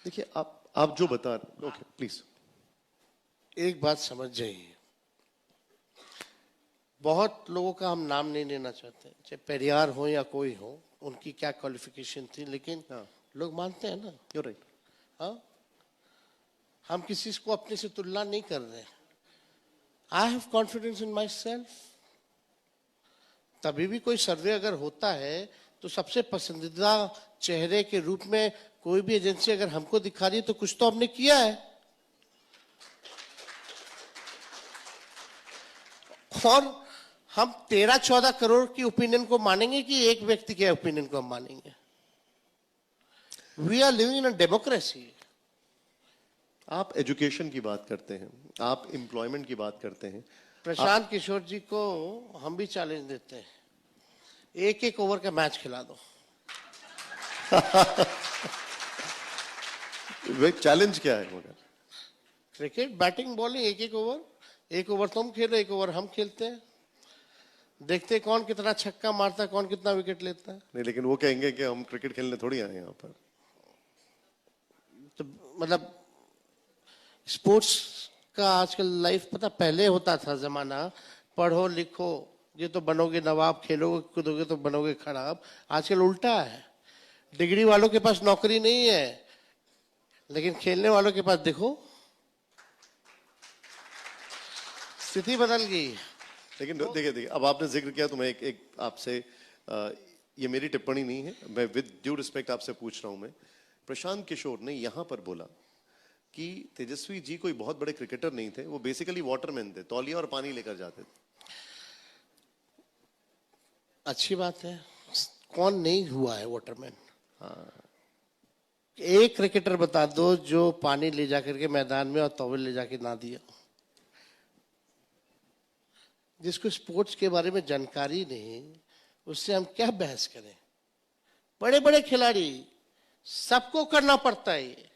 देखिए आप जो बता रहे, ओके प्लीज। एक बात समझ जाइए, बहुत लोगों का हम नाम नहीं लेना चाहते, चाहे पेरियार हो या कोई हो, उनकी क्या क्वालिफिकेशन थी, लेकिन हाँ। लोग मानते हैं ना। You right. हाँ, हम किसी को अपने से तुलना नहीं कर रहे। I have confidence in my self. तभी भी कोई सर्वे अगर होता है तो सबसे पसंदीदा चेहरे के रूप में कोई भी एजेंसी अगर हमको दिखा रही है तो कुछ तो हमने किया है। और हम 13-14 करोड़ की ओपिनियन को मानेंगे कि एक व्यक्ति के ओपिनियन को हम मानेंगे? We are living in a democracy. आप एजुकेशन की बात करते हैं, आप एम्प्लॉयमेंट की बात करते हैं। प्रशांत किशोर जी को हम भी चैलेंज देते हैं, एक एक ओवर का मैच खिला दो। वे चैलेंज क्या है मगर? क्रिकेट, बैटिंग, बॉलिंग, एक एक ओवर। एक ओवर तुम खेलो, एक ओवर हम खेलते हैं, देखते हैं कौन कितना छक्का मारता है, कौन कितना विकेट लेता है। नहीं, लेकिन वो कहेंगे कि हम क्रिकेट खेलने थोड़ी आए यहाँ पर। तो मतलब स्पोर्ट्स का आजकल लाइफ, पता पहले होता था जमाना, पढ़ो लिखो ये तो बनोगे नवाब, खेलोगे कूदोगे तो बनोगे खराब। आजकल उल्टा है, डिग्री वालों के पास नौकरी नहीं है, लेकिन खेलने वालों के पास देखो स्थिति बदल गई। लेकिन देखिए अब आपने जिक्र किया तो मैं एक आपसे ये मेरी टिप्पणी नहीं है, मैं विद ड्यू रिस्पेक्ट आपसे पूछ रहा हूं। मैं प्रशांत किशोर ने यहां पर बोला कि तेजस्वी जी कोई बहुत बड़े क्रिकेटर नहीं थे, वो बेसिकली वाटरमैन थे, तौलिया और पानी लेकर जाते थे। अच्छी बात है, कौन नहीं हुआ है वाटरमैन? एक क्रिकेटर बता दो जो पानी ले जाकर के मैदान में और तौल ले जाके ना दिया। जिसको स्पोर्ट्स के बारे में जानकारी नहीं, उससे हम क्या बहस करें? बड़े बड़े खिलाड़ी, सबको करना पड़ता है ये।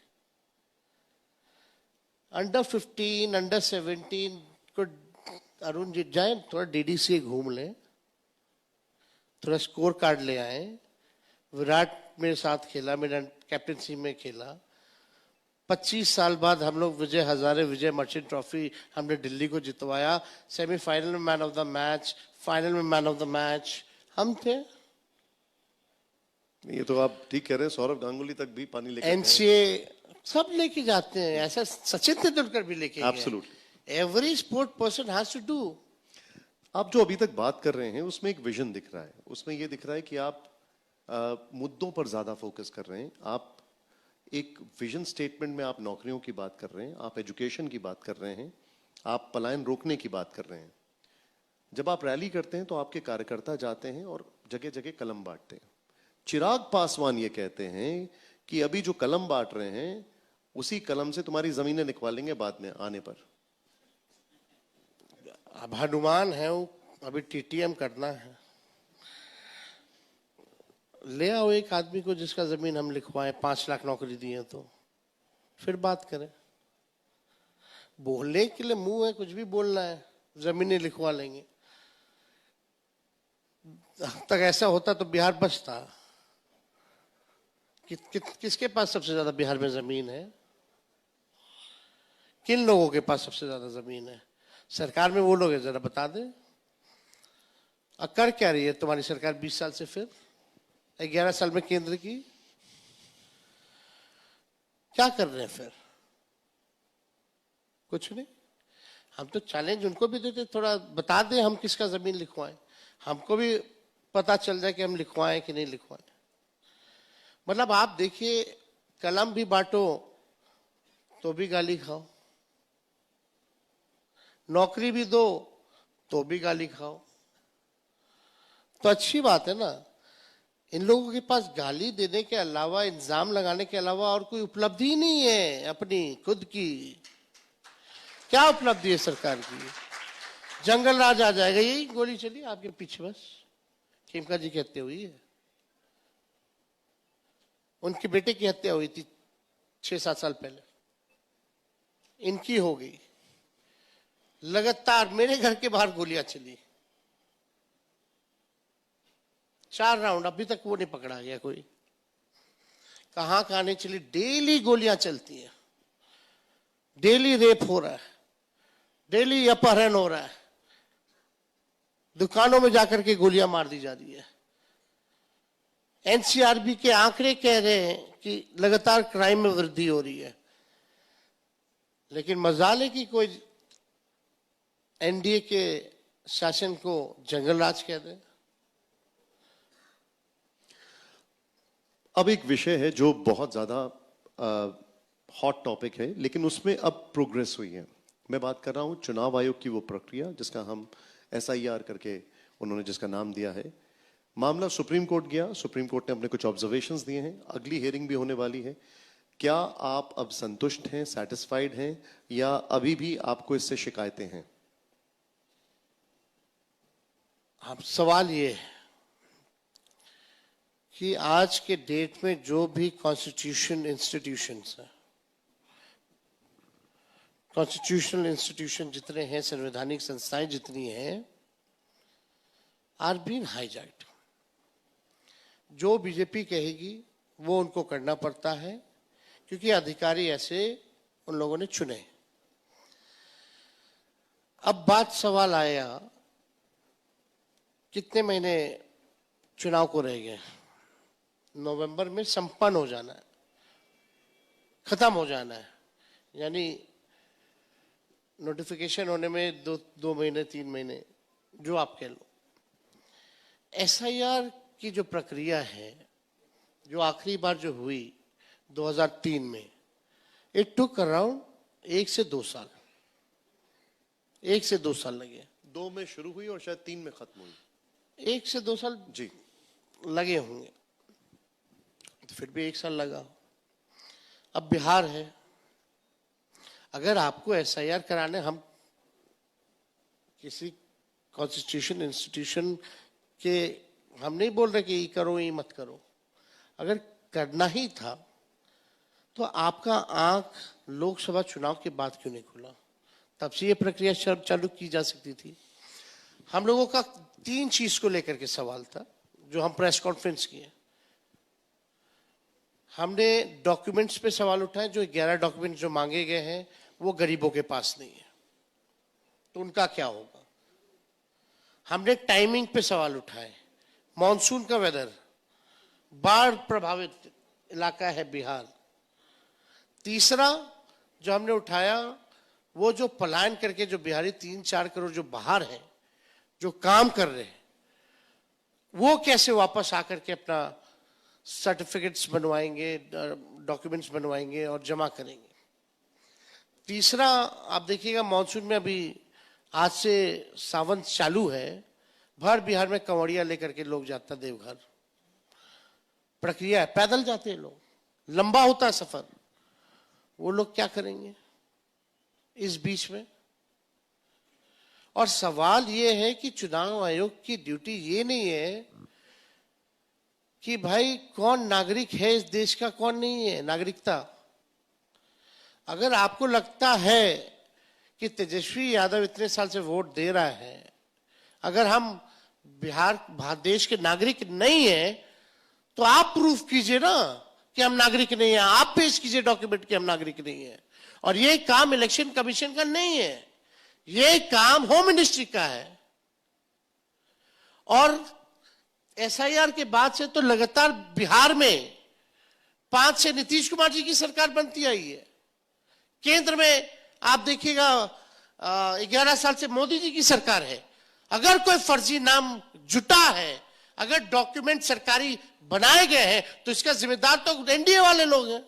अंडर 15, अंडर 17 को अरुण जी जाए थोड़ा डीडीसी घूम लें, थोड़ा स्कोर कार्ड ले आए। विराट मेरे साथ खेला, मेरा कैप्टनसी में खेला। 25 साल बाद हम लोग विजय हजारे, विजय मर्चेंट ट्रॉफी हमने दिल्ली को जितवाया। सेमीफाइनल में man of the match, final में मैन ऑफ द मैच हम थे। ये तो आप ठीक कह रहे हैं, सौरव गांगुली तक भी पानी लेकर एनसीए सब लेके जाते हैं, ऐसा सचिन तेंदुलकर भी लेके गए। Absolutely. Every sport person has to do. आप जो अभी तक बात कर रहे हैं उसमें एक विजन दिख रहा है, उसमें ये दिख रहा है कि आप मुद्दों पर ज्यादा फोकस कर रहे हैं। आप एक विजन स्टेटमेंट में आप नौकरियों की बात कर रहे हैं, आप एजुकेशन की बात कर रहे हैं, आप पलायन रोकने की बात कर रहे हैं। जब आप रैली करते हैं तो आपके कार्यकर्ता जाते हैं और जगह जगह कलम बांटते हैं। चिराग पासवान ये कहते हैं कि अभी जो कलम बांट रहे हैं उसी कलम से तुम्हारी जमीनें निकलवा लेंगे बाद में आने पर। अब हनुमान है वो, अभी टीटीएम करना है, ले आओ एक आदमी को जिसका जमीन हम लिखवाएं, 5 लाख नौकरी दिए तो फिर बात करें। बोलने के लिए मुंह है, कुछ भी बोलना है, जमीनें लिखवा लेंगे। अब तक ऐसा होता तो बिहार बचता। किसके पास सबसे ज्यादा बिहार में जमीन है? किन लोगों के पास सबसे ज्यादा जमीन है? सरकार में वो लोग हैं, जरा बता दे। कर क्या रही है तुम्हारी सरकार 20 साल से? फिर 11 साल में केंद्र की क्या कर रहे हैं? फिर कुछ नहीं। हम तो चैलेंज उनको भी देते, थोड़ा बता दें हम किसका जमीन लिखवाएं, हमको भी पता चल जाए कि हम लिखवाएं कि नहीं लिखवाएं। मतलब आप देखिए, कलम भी बांटो तो भी गाली खाओ, नौकरी भी दो तो भी गाली खाओ। तो अच्छी बात है ना। इन लोगों के पास गाली देने के अलावा, इल्जाम लगाने के अलावा और कोई उपलब्धि ही नहीं है अपनी खुद की। क्या उपलब्धि है सरकार की? जंगल राज आ जाएगा, यही गोली चली आपके पीछे, बस खेमका जी की हत्या हुई है, उनके बेटे की हत्या हुई थी 6-7 साल पहले, इनकी हो गई। लगातार मेरे घर के बाहर गोलियां चली। 4 राउंड, अभी तक वो नहीं पकड़ा गया कोई। कहां कहां नहीं चली, डेली गोलियां चलती हैं, डेली रेप हो रहा है, डेली अपहरण हो रहा है, दुकानों में जाकर के गोलियां मार दी जा रही है। एनसीआरबी के आंकड़े कह रहे हैं कि लगातार क्राइम में वृद्धि हो रही है, लेकिन मजाल है कि कोई एनडीए के शासन को जंगल राज कह दे। अब एक विषय है जो बहुत ज्यादा हॉट टॉपिक है, लेकिन उसमें अब प्रोग्रेस हुई है। मैं बात कर रहा हूं चुनाव आयोग की वो प्रक्रिया जिसका हम एसआईआर करके उन्होंने जिसका नाम दिया है। मामला सुप्रीम कोर्ट गया, सुप्रीम कोर्ट ने अपने कुछ ऑब्जर्वेशंस दिए हैं, अगली हियरिंग भी होने वाली है। क्या आप अब संतुष्ट हैं, सेटिस्फाइड हैं, या अभी भी आपको इससे शिकायतें हैं? अब सवाल ये है कि आज के डेट में जो भी कॉन्स्टिट्यूशन इंस्टीट्यूशंस हैं, कॉन्स्टिट्यूशनल इंस्टीट्यूशन जितने हैं, संवैधानिक संस्थाएं जितनी हैं, आर बीन हाईजैक्ड। जो बीजेपी कहेगी वो उनको करना पड़ता है, क्योंकि अधिकारी ऐसे उन लोगों ने चुने। अब बात सवाल आया, कितने महीने चुनाव को रह गए? नवंबर में संपन्न हो जाना है, खत्म हो जाना है, यानी नोटिफिकेशन होने में दो महीने 3 महीने जो आप कह लो। एसआईआर की जो प्रक्रिया है, जो आखिरी बार जो हुई 2003 में, इट टुक अराउंड 1 से 2 साल, 1 से 2 साल लगे। 2 में शुरू हुई और शायद 3 में खत्म हुई। 1 से 2 साल जी लगे होंगे, तो फिर भी 1 साल लगा। अब बिहार है, अगर आपको एसआईआर कराने, हम किसी कॉन्स्टिट्यूशन इंस्टीट्यूशन के हम नहीं बोल रहे कि ये करो ये मत करो, अगर करना ही था तो आपका आंख लोकसभा चुनाव के बाद क्यों नहीं खुला? तब से ये प्रक्रिया चालू की जा सकती थी। हम लोगों का 3 चीज को लेकर के सवाल था जो हम प्रेस कॉन्फ्रेंस किए। हमने डॉक्यूमेंट्स पे सवाल उठाए, जो 11 डॉक्यूमेंट जो मांगे गए हैं वो गरीबों के पास नहीं है, तो उनका क्या होगा। हमने टाइमिंग पे सवाल उठाए, मॉनसून का वेदर, बाढ़ प्रभावित इलाका है बिहार। तीसरा जो हमने उठाया, वो जो पलायन करके जो बिहारी 3-4 करोड़ जो बाहर हैं, जो काम कर रहे हैं, वो कैसे वापस आकर के अपना सर्टिफिकेट्स बनवाएंगे, डॉक्यूमेंट्स बनवाएंगे और जमा करेंगे। तीसरा आप देखिएगा, मानसून में अभी आज से सावन चालू है, भर बिहार में कंवड़िया लेकर के लोग जाता देवघर। प्रक्रिया है, पैदल जाते हैं लोग, लंबा होता है सफर, वो लोग क्या करेंगे इस बीच में? और सवाल ये है कि चुनाव आयोग की ड्यूटी ये नहीं है कि भाई कौन नागरिक है इस देश का, कौन नहीं है, नागरिकता। अगर आपको लगता है कि तेजस्वी यादव इतने साल से वोट दे रहा है, अगर हम बिहार देश के नागरिक नहीं है, तो आप प्रूफ कीजिए ना कि हम नागरिक नहीं है, आप पेश कीजिए डॉक्यूमेंट कि हम नागरिक नहीं है। और ये काम इलेक्शन कमीशन का नहीं है, ये काम होम मिनिस्ट्री का है। और एसआईआर के बाद से तो लगातार बिहार में 5 से नीतीश कुमार जी की सरकार बनती आई है। केंद्र में आप देखिएगा 11 साल से मोदी जी की सरकार है। अगर कोई फर्जी नाम जुटा है, अगर डॉक्यूमेंट सरकारी बनाए गए हैं, तो इसका जिम्मेदार तो एनडीए वाले लोग हैं।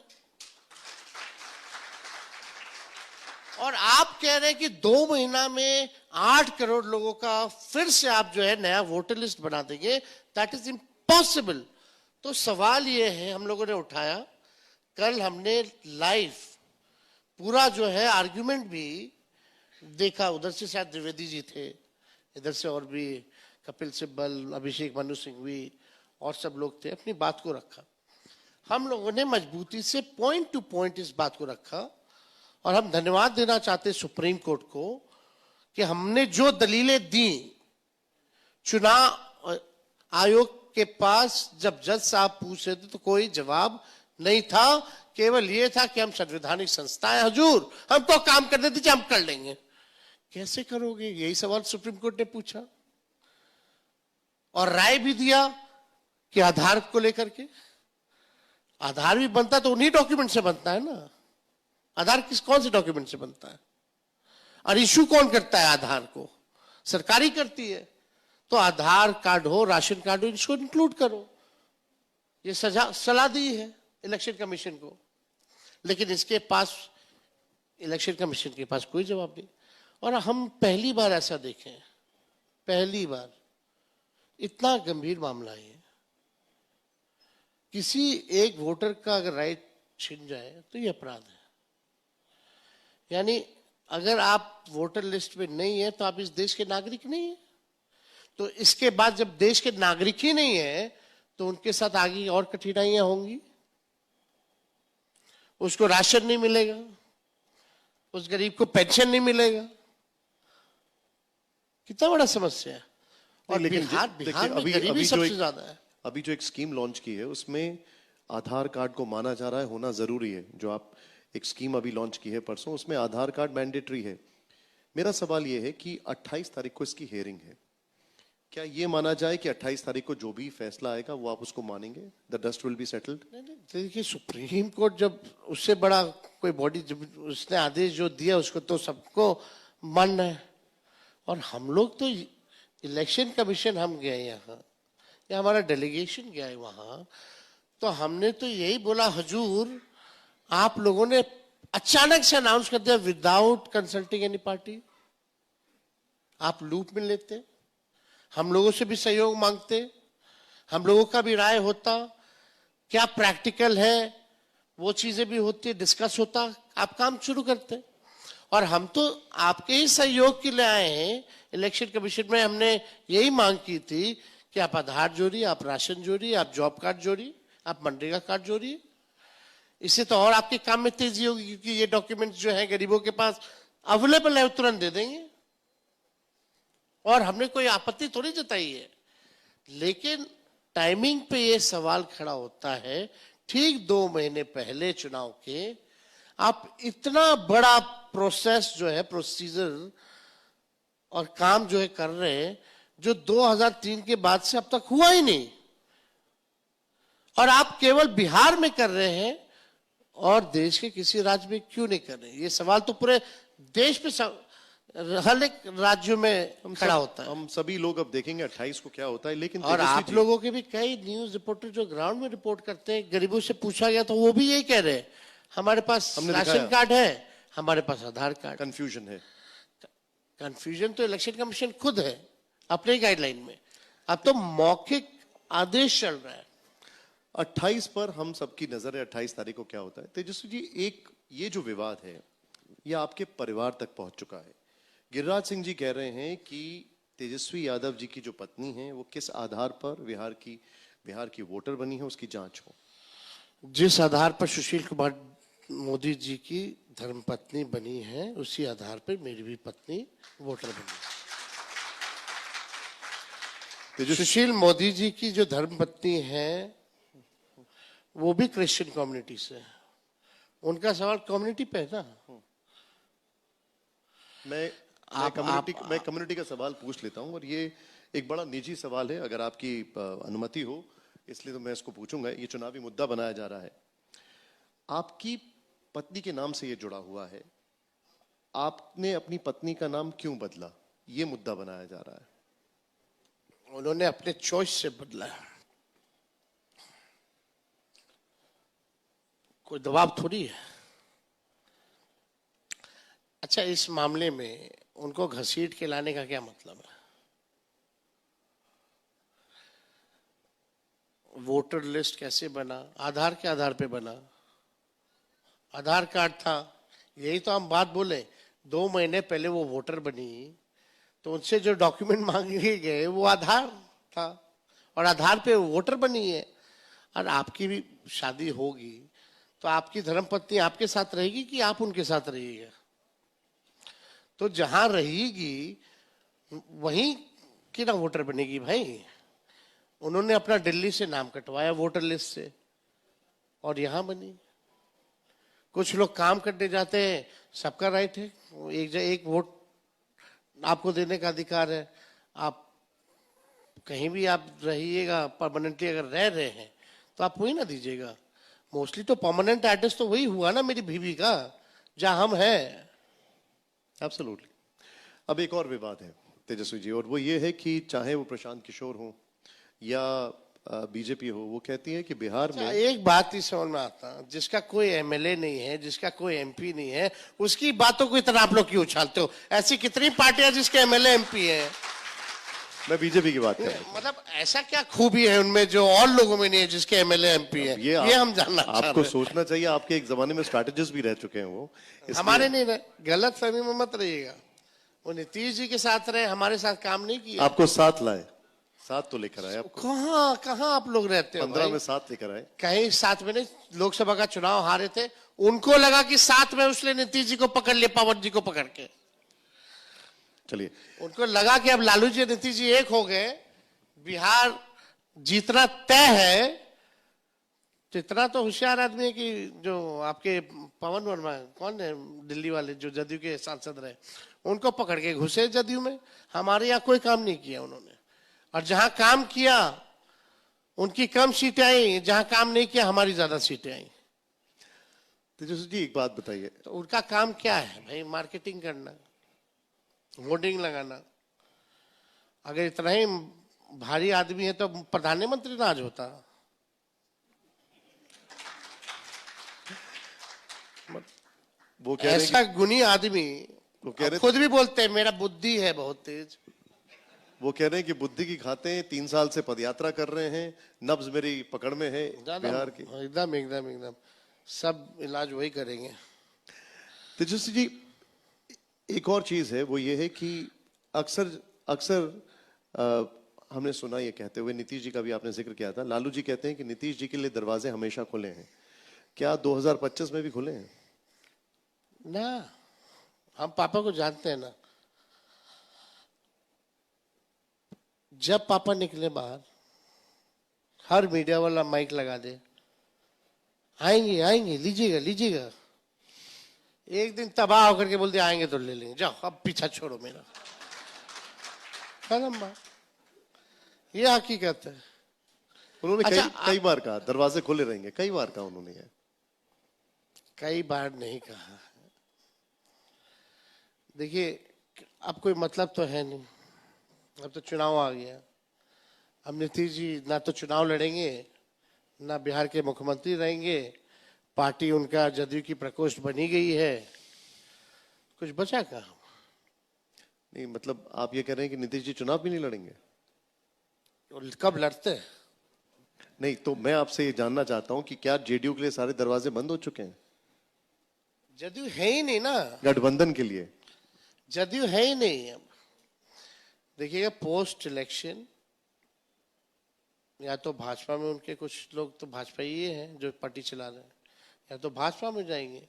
और आप कह रहे हैं कि 2 महीना में 8 करोड़ लोगों का फिर से आप जो है नया वोटर लिस्ट बना देंगे, दैट इज इम्पॉसिबल। तो सवाल ये है, हम लोगों ने उठाया, कल हमने लाइव पूरा जो है आर्ग्यूमेंट भी देखा, उधर से शायद द्विवेदी जी थे, इधर से और भी कपिल सिब्बल, अभिषेक मनु सिंघवी और सब लोग थे, अपनी बात को रखा। हम लोगों ने मजबूती से पॉइंट टू पॉइंट इस बात को रखा। और हम धन्यवाद देना चाहते सुप्रीम कोर्ट को कि हमने जो दलीलें दी चुनाव आयोग के पास जब जज साहब पूछ रहे थे तो कोई जवाब नहीं था, केवल ये था कि हम संवैधानिक संस्थाएं हुजूर, हमको काम करने दीजिए, हम कर लेंगे। कैसे करोगे, यही सवाल सुप्रीम कोर्ट ने पूछा और राय भी दिया कि आधार को लेकर के, आधार भी बनता तो उन्हीं डॉक्यूमेंट से बनता है ना। आधार कौन से डॉक्यूमेंट से बनता है और इशू कौन करता है आधार को? सरकारी करती है। तो आधार कार्ड हो, राशन कार्ड हो, इसको इंक्लूड करो। ये सलाह दी है इलेक्शन कमीशन को, लेकिन इसके पास, इलेक्शन कमीशन के पास कोई जवाब नहीं। और हम पहली बार ऐसा देखें, पहली बार इतना गंभीर मामला है, किसी एक वोटर का अगर राइट छिन जाए तो ये अपराध है। यानी अगर आप वोटर लिस्ट में नहीं है तो आप इस देश के नागरिक नहीं है। तो इसके बाद जब देश के नागरिक ही नहीं है तो उनके साथ आगे और कठिनाइयां होंगी। उसको राशन नहीं मिलेगा, उस गरीब को पेंशन नहीं मिलेगा। कितना बड़ा समस्या है। और बिहार में गरीबी सबसे ज्यादा है। अभी जो एक स्कीम लॉन्च की है उसमें आधार कार्ड को माना जा रहा है होना जरूरी है। जो आप एक स्कीम अभी लॉन्च की है परसों, उसमें आधार कार्ड मैंडेटरी है। मेरा सवाल यह है कि 28 तारीख को इसकी हियरिंग है, क्या ये माना जाए कि 28 तारीख को जो भी फैसला आएगा वो आप उसको मानेंगे? The dust will be settled. देखिए, सुप्रीम कोर्ट जब उससे बड़ा कोई बॉडी, जब उसने आदेश जो दिया उसको तो सबको मानना है। और हम लोग तो इलेक्शन कमीशन हम गए यहाँ, या हमारा डेलीगेशन गया है वहां, तो हमने तो यही बोला, हुजूर आप लोगों ने अचानक से अनाउंस कर दिया विदाउट कंसल्टिंग एनी पार्टी। आप लूप में लेते, हम लोगों से भी सहयोग मांगते, हम लोगों का भी राय होता, क्या प्रैक्टिकल है वो चीजें भी होती, डिस्कस होता, आप काम शुरू करते। और हम तो आपके ही सहयोग के लिए आए हैं। इलेक्शन कमीशन में हमने यही मांग की थी कि आप आधार जोड़िए, आप राशन जोड़िए, आप जॉब कार्ड जोड़िए, आप मनरेगा कार्ड जोड़िए। इससे तो और आपके काम में तेजी होगी, क्योंकि ये डॉक्यूमेंट्स जो है गरीबों के पास अवेलेबल है, तुरंत दे देंगे। और हमने कोई आपत्ति थोड़ी जताई है। लेकिन टाइमिंग पे ये सवाल खड़ा होता है, ठीक 2 महीने पहले चुनाव के आप इतना बड़ा प्रोसेस जो है, प्रोसीजर और काम जो है कर रहे हैं, जो 2003 के बाद से अब तक हुआ ही नहीं। और आप केवल बिहार में कर रहे हैं और देश के किसी राज्य में क्यों नहीं कर रहे? ये सवाल तो पूरे देश पे हर एक राज्यों में खड़ा होता है। हम सभी लोग अब देखेंगे 28 को क्या होता है। लेकिन और आप लोगों के भी कई न्यूज रिपोर्टर जो ग्राउंड में रिपोर्ट करते हैं, गरीबों से पूछा गया तो वो भी यही कह रहे हैं, हमारे पास राशन कार्ड है, हमारे पास आधार कार्ड। कंफ्यूजन है। कंफ्यूजन तो इलेक्शन कमीशन खुद है अपने गाइडलाइन में। अब तो मौखिक आदेश चल रहा है। 28 पर हम सबकी नजर है, 28 तारीख को क्या होता है। तेजस्वी जी, एक ये जो विवाद है ये आपके परिवार तक पहुंच चुका है। गिरिराज सिंह जी कह रहे हैं कि तेजस्वी यादव जी की जो पत्नी है वो किस आधार पर बिहार की वोटर बनी है, उसकी जांच हो। जिस आधार पर सुशील कुमार मोदी जी की धर्मपत्नी बनी है, उसी आधार पर मेरी भी पत्नी वोटर बनी। सुशील मोदी जी की जो धर्मपत्नी है वो भी क्रिश्चियन कम्युनिटी से है। उनका सवाल कम्युनिटी पे है ना। मैं कम्युनिटी का सवाल पूछ लेता हूं, और ये एक बड़ा निजी सवाल है, अगर आपकी अनुमति हो, इसलिए तो मैं इसको पूछूंगा। ये चुनावी मुद्दा बनाया जा रहा है, आपकी पत्नी के नाम से ये जुड़ा हुआ है, आपने अपनी पत्नी का नाम क्यों बदला? ये मुद्दा बनाया जा रहा है। उन्होंने अपने चॉइस से बदला है, कोई दबाव थोड़ी है। अच्छा, इस मामले में उनको घसीट के लाने का क्या मतलब है? वोटर लिस्ट कैसे बना? आधार के आधार पे बना, आधार कार्ड था। यही तो हम बात बोले, 2 महीने पहले वो वोटर बनी तो उनसे जो डॉक्यूमेंट मांगे गए वो आधार था, और आधार पे वोटर बनी है। और आपकी भी शादी होगी तो आपकी धर्मपत्नी आपके साथ रहेगी कि आप उनके साथ रहिएगा? तो जहां रहेगी वहीं की ना वोटर बनेगी भाई। उन्होंने अपना दिल्ली से नाम कटवाया वोटर लिस्ट से और यहां बनी। कुछ लोग काम करने जाते हैं, सबका राइट है, एक वोट आपको देने का अधिकार है। आप कहीं भी आप रहिएगा, परमानेंटली अगर रह रहे हैं तो आप वही ना दीजिएगा। मोस्टली तो परमानेंट एड्रेस तो वही हुआ ना मेरी बीवी का, जहां हम हैं। एब्सोल्युटली। अब एक और विवाद है तेजस्वी जी, और वो ये है कि चाहे वो प्रशांत किशोर हो या बीजेपी हो, वो कहती है कि बिहार में एक बात ही समझ में आता, जिसका कोई एमएलए नहीं है, जिसका कोई एमपी नहीं है, उसकी बातों को इतना आप लोग क्यों उछालते हो? ऐसी कितनी पार्टियां जिसके एमएलए एमपी हैं। मैं बीजेपी की बात कर रहा हूं। मतलब ऐसा क्या खूबी है उनमें जो और लोगों में नहीं है, जिसके एमएलए एमपी है? ये हम जानना चाह रहे आपको हैं। सोचना चाहिए, आपके एक जमाने में स्ट्रैटेजिस्ट भी रह चुके हैं वो, हमारे नहीं रहे, गलत फहमी में मत रहिएगा। वो नीतीश जी के साथ रहे, हमारे साथ काम नहीं किया। आपको साथ लाए, साथ तो लेकर आए आपको। कहाँ कहाँ आप लोग रहते हो 15 भाई? में साथ लेकर आए। कहीं साथ में नहीं। लोकसभा का चुनाव हारे थे, उनको लगा कि साथ में, उसने नीतीश जी को पकड़ लिया, पवन जी को पकड़ के। चलिए, उनको लगा कि अब लालू जी नीतीश जी एक हो गए, बिहार जीतना तय है। तो इतना तो होशियार आदमी है कि जो आपके पवन वर्मा कौन है, दिल्ली वाले जो जदयू के सांसद रहे, उनको पकड़ के घुसे जदयू में। हमारे यहाँ कोई काम नहीं किया उन्होंने, और जहां काम किया उनकी कम सीटें आई, जहां काम नहीं किया हमारी ज्यादा सीटें आई। तेजस्वी जी एक बात बताइए। तो उनका काम क्या है भाई? मार्केटिंग करना, होर्डिंग लगाना। अगर इतना ही भारी आदमी है तो प्रधानमंत्री ना आज होता। वो कह रहे हैं ऐसा गुणी आदमी, वो कह रहे खुद भी बोलते हैं मेरा बुद्धि है बहुत तेज। वो कह रहे हैं कि बुद्धि की खाते हैं, 3 साल से पदयात्रा कर रहे हैं, नब्ज मेरी पकड़ में है बिहार की। एकदम एकदम एकदम सब इलाज वही करेंगे। तेजस्वी जी एक और चीज है, वो ये है कि अक्सर अक्सर हमने सुना ये कहते हुए, नीतीश जी का भी आपने जिक्र किया था, लालू जी कहते हैं कि नीतीश जी के लिए दरवाजे हमेशा खुले हैं। क्या 2025 में भी खुले हैं? ना, हम पापा को जानते हैं ना। जब पापा निकले बाहर, हर मीडिया वाला माइक लगा दे, आएंगे आएंगे, लीजिएगा लीजिएगा। एक दिन तबाह होकर के बोल दिया आएंगे तो ले लेंगे, जाओ अब पीछा छोड़ो मेरा। खत्म बात। ये हकीकत है। उन्होंने अच्छा, कई बार कहा दरवाजे खुले रहेंगे, कई बार कहा उन्होंने ये। कई बार नहीं कहा। देखिए, अब कोई मतलब तो है नहीं, अब तो चुनाव आ गया। अब नीतीश जी ना तो चुनाव लड़ेंगे, ना बिहार के मुख्यमंत्री रहेंगे। पार्टी उनका जदयू की प्रकोष्ठ बनी गई है, कुछ बचा कहाँ? नहीं मतलब आप ये कह रहे हैं कि नीतीश जी चुनाव भी नहीं लड़ेंगे? कब लड़ते हैं? नहीं तो मैं आपसे ये जानना चाहता हूं कि क्या जेडीयू के लिए सारे दरवाजे बंद हो चुके हैं? जदयू है ही नहीं ना, गठबंधन के लिए जदयू है ही नहीं। अब देखिएगा, पोस्ट इलेक्शन या तो भाजपा में उनके कुछ लोग तो भाजपा ही हैं जो पार्टी चला रहे हैं, या तो भाजपा में जाएंगे,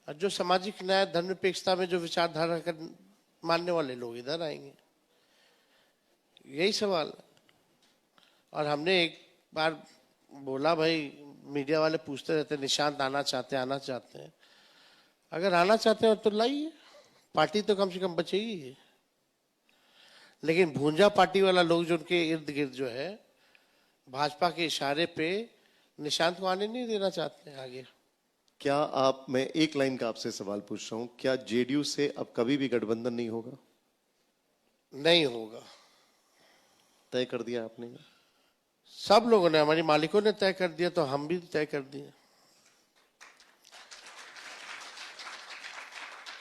और जो सामाजिक न्याय धर्मनिरपेक्षता में जो विचारधारा कर मानने वाले लोग इधर आएंगे। यही सवाल है। और हमने एक बार बोला, भाई मीडिया वाले पूछते रहते निशांत आना चाहते हैं, आना चाहते हैं। अगर आना चाहते हैं तो लाइए, पार्टी तो कम से कम बचेगी। लेकिन भूंजा पार्टी वाला लोग जो उनके इर्द गिर्द जो है, भाजपा के इशारे पे निशांत को आने नहीं देना चाहते हैं आगे। क्या आप, मैं एक लाइन का आपसे सवाल पूछ रहा हूं, क्या जेडीयू से अब कभी भी गठबंधन नहीं होगा? नहीं होगा, तय कर दिया आपने? सब लोगों ने, हमारी मालिकों ने तय कर दिया, तो हम भी तय कर दिए।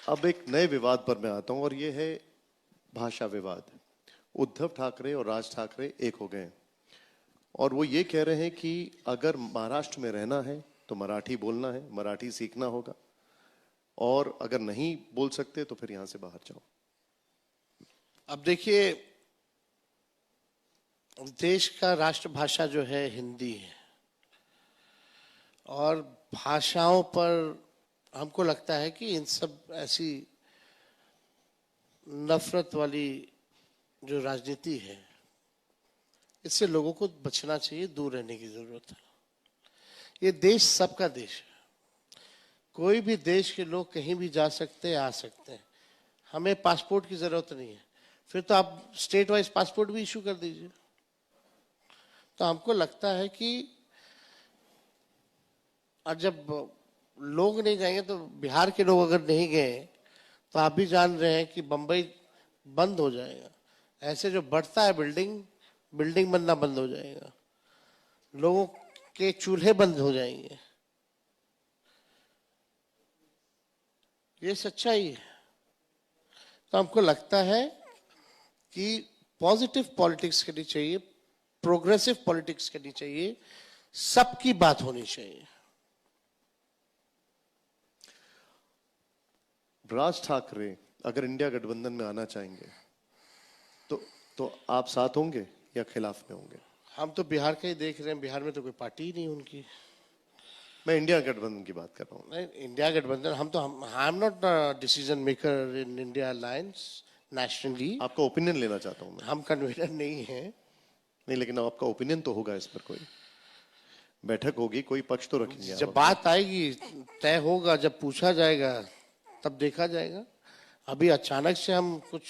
अब एक नए विवाद पर मैं आता हूं, और ये है भाषा विवाद। उद्धव ठाकरे और राज ठाकरे एक हो गए, और वो ये कह रहे हैं कि अगर महाराष्ट्र में रहना है तो मराठी बोलना है, मराठी सीखना होगा, और अगर नहीं बोल सकते तो फिर यहां से बाहर जाओ। अब देखिए, देश का राष्ट्रभाषा जो है हिंदी है, और भाषाओं पर हमको लगता है कि इन सब ऐसी नफरत वाली जो राजनीति है, इससे लोगों को बचना चाहिए, दूर रहने की जरूरत है। ये देश सबका देश है, कोई भी देश के लोग कहीं भी जा सकते हैं, आ सकते हैं। हमें पासपोर्ट की जरूरत नहीं है, फिर तो आप स्टेट वाइज पासपोर्ट भी इशू कर दीजिए। तो हमको लगता है कि और जब लोग नहीं जाएंगे तो बिहार के लोग अगर नहीं गए तो आप भी जान रहे हैं कि बंबई बंद हो जाएगा। ऐसे जो बढ़ता है बिल्डिंग बनना बंद हो जाएगा, लोगों के चूल्हे बंद हो जाएंगे। ये सच्चाई है। तो हमको लगता है कि पॉजिटिव पॉलिटिक्स करनी चाहिए, प्रोग्रेसिव पॉलिटिक्स करनी चाहिए, सबकी बात होनी चाहिए। राज ठाकरे अगर इंडिया गठबंधन में आना चाहेंगे तो आप साथ होंगे या खिलाफ में होंगे? हम तो बिहार का ही देख रहे हैं, बिहार में तो कोई पार्टी ही नहीं उनकी। मैं इंडिया गठबंधन की बात कर रहा हूँ। नहीं, इंडिया गठबंधन I am not decision maker in India alliance nationally. आपका ओपिनियन लेना चाहता हूँ मैं। हम कन्वीनर नहीं है। नहीं, लेकिन आपका ओपिनियन तो होगा इस पर, कोई बैठक होगी, कोई पक्ष तो रखेंगे जब आप। बात आएगी तय होगा, जब पूछा जाएगा तब देखा जाएगा। अभी अचानक से हम कुछ,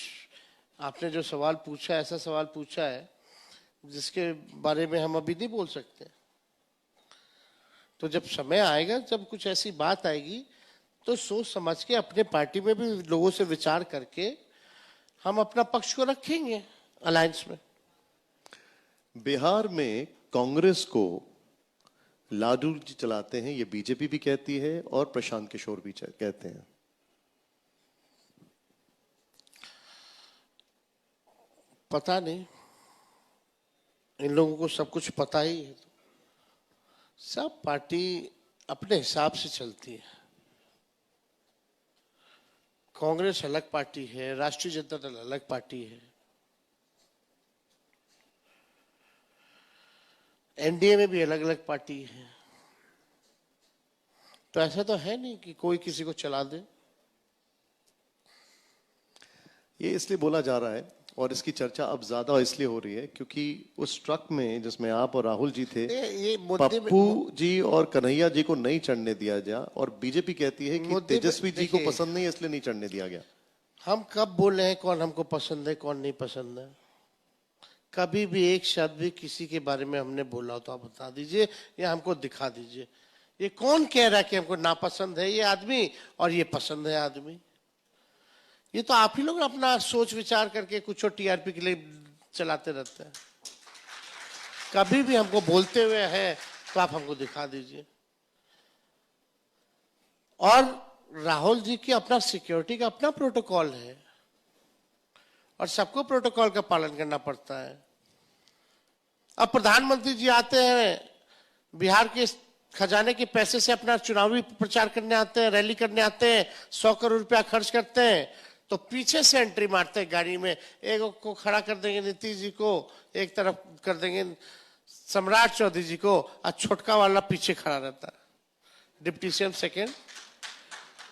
आपने जो सवाल पूछा, ऐसा सवाल पूछा है जिसके बारे में हम अभी नहीं बोल सकते। तो जब समय आएगा, जब कुछ ऐसी बात आएगी तो सोच समझ के अपने पार्टी में भी लोगों से विचार करके हम अपना पक्ष को रखेंगे अलायंस में। बिहार में कांग्रेस को लालू जी चलाते हैं, ये बीजेपी भी कहती है और प्रशांत किशोर भी कहते हैं। पता नहीं, इन लोगों को सब कुछ पता ही है। सब पार्टी अपने हिसाब से चलती है। कांग्रेस अलग पार्टी है, राष्ट्रीय जनता दल अलग पार्टी है, एनडीए में भी अलग अलग पार्टी है। तो ऐसा तो है नहीं कि कोई किसी को चला दे। ये इसलिए बोला जा रहा है और इसकी चर्चा अब ज्यादा इसलिए हो रही है क्योंकि उस ट्रक में जिसमें आप और राहुल जी थे, ये मुद्दे में, पप्पू जी और कन्हैया जी को नहीं चढ़ने दिया गया और बीजेपी कहती है कि मुद्दे में तेजस्वी जी को देखिए, पसंद नहीं है इसलिए नहीं चढ़ने दिया गया। हम कब बोले हैं कौन हमको पसंद है कौन नहीं पसंद है? कभी भी एक शब्द भी किसी के बारे में हमने बोला हो तो आप बता दीजिए या हमको दिखा दीजिए। ये कौन कह रहा है कि हमको नापसंद है ये आदमी और ये पसंद है आदमी? ये तो आप ही लोग अपना सोच विचार करके कुछ टीआरपी के लिए चलाते रहते हैं। कभी भी हमको बोलते हुए है तो आप हमको दिखा दीजिए। और राहुल जी की अपना सिक्योरिटी का अपना प्रोटोकॉल है और सबको प्रोटोकॉल का पालन करना पड़ता है। अब प्रधानमंत्री जी आते हैं, बिहार के खजाने के पैसे से अपना चुनावी प्रचार करने आते हैं, रैली करने आते हैं, 100 करोड़ रुपया खर्च करते हैं, तो पीछे से एंट्री मारते हैं गाड़ी में। एक को खड़ा कर देंगे नीतीश जी को, एक तरफ कर देंगे सम्राट चौधरी जी को, और छोटका वाला पीछे खड़ा रहता है, डिप्टी सीएम सेकेंड,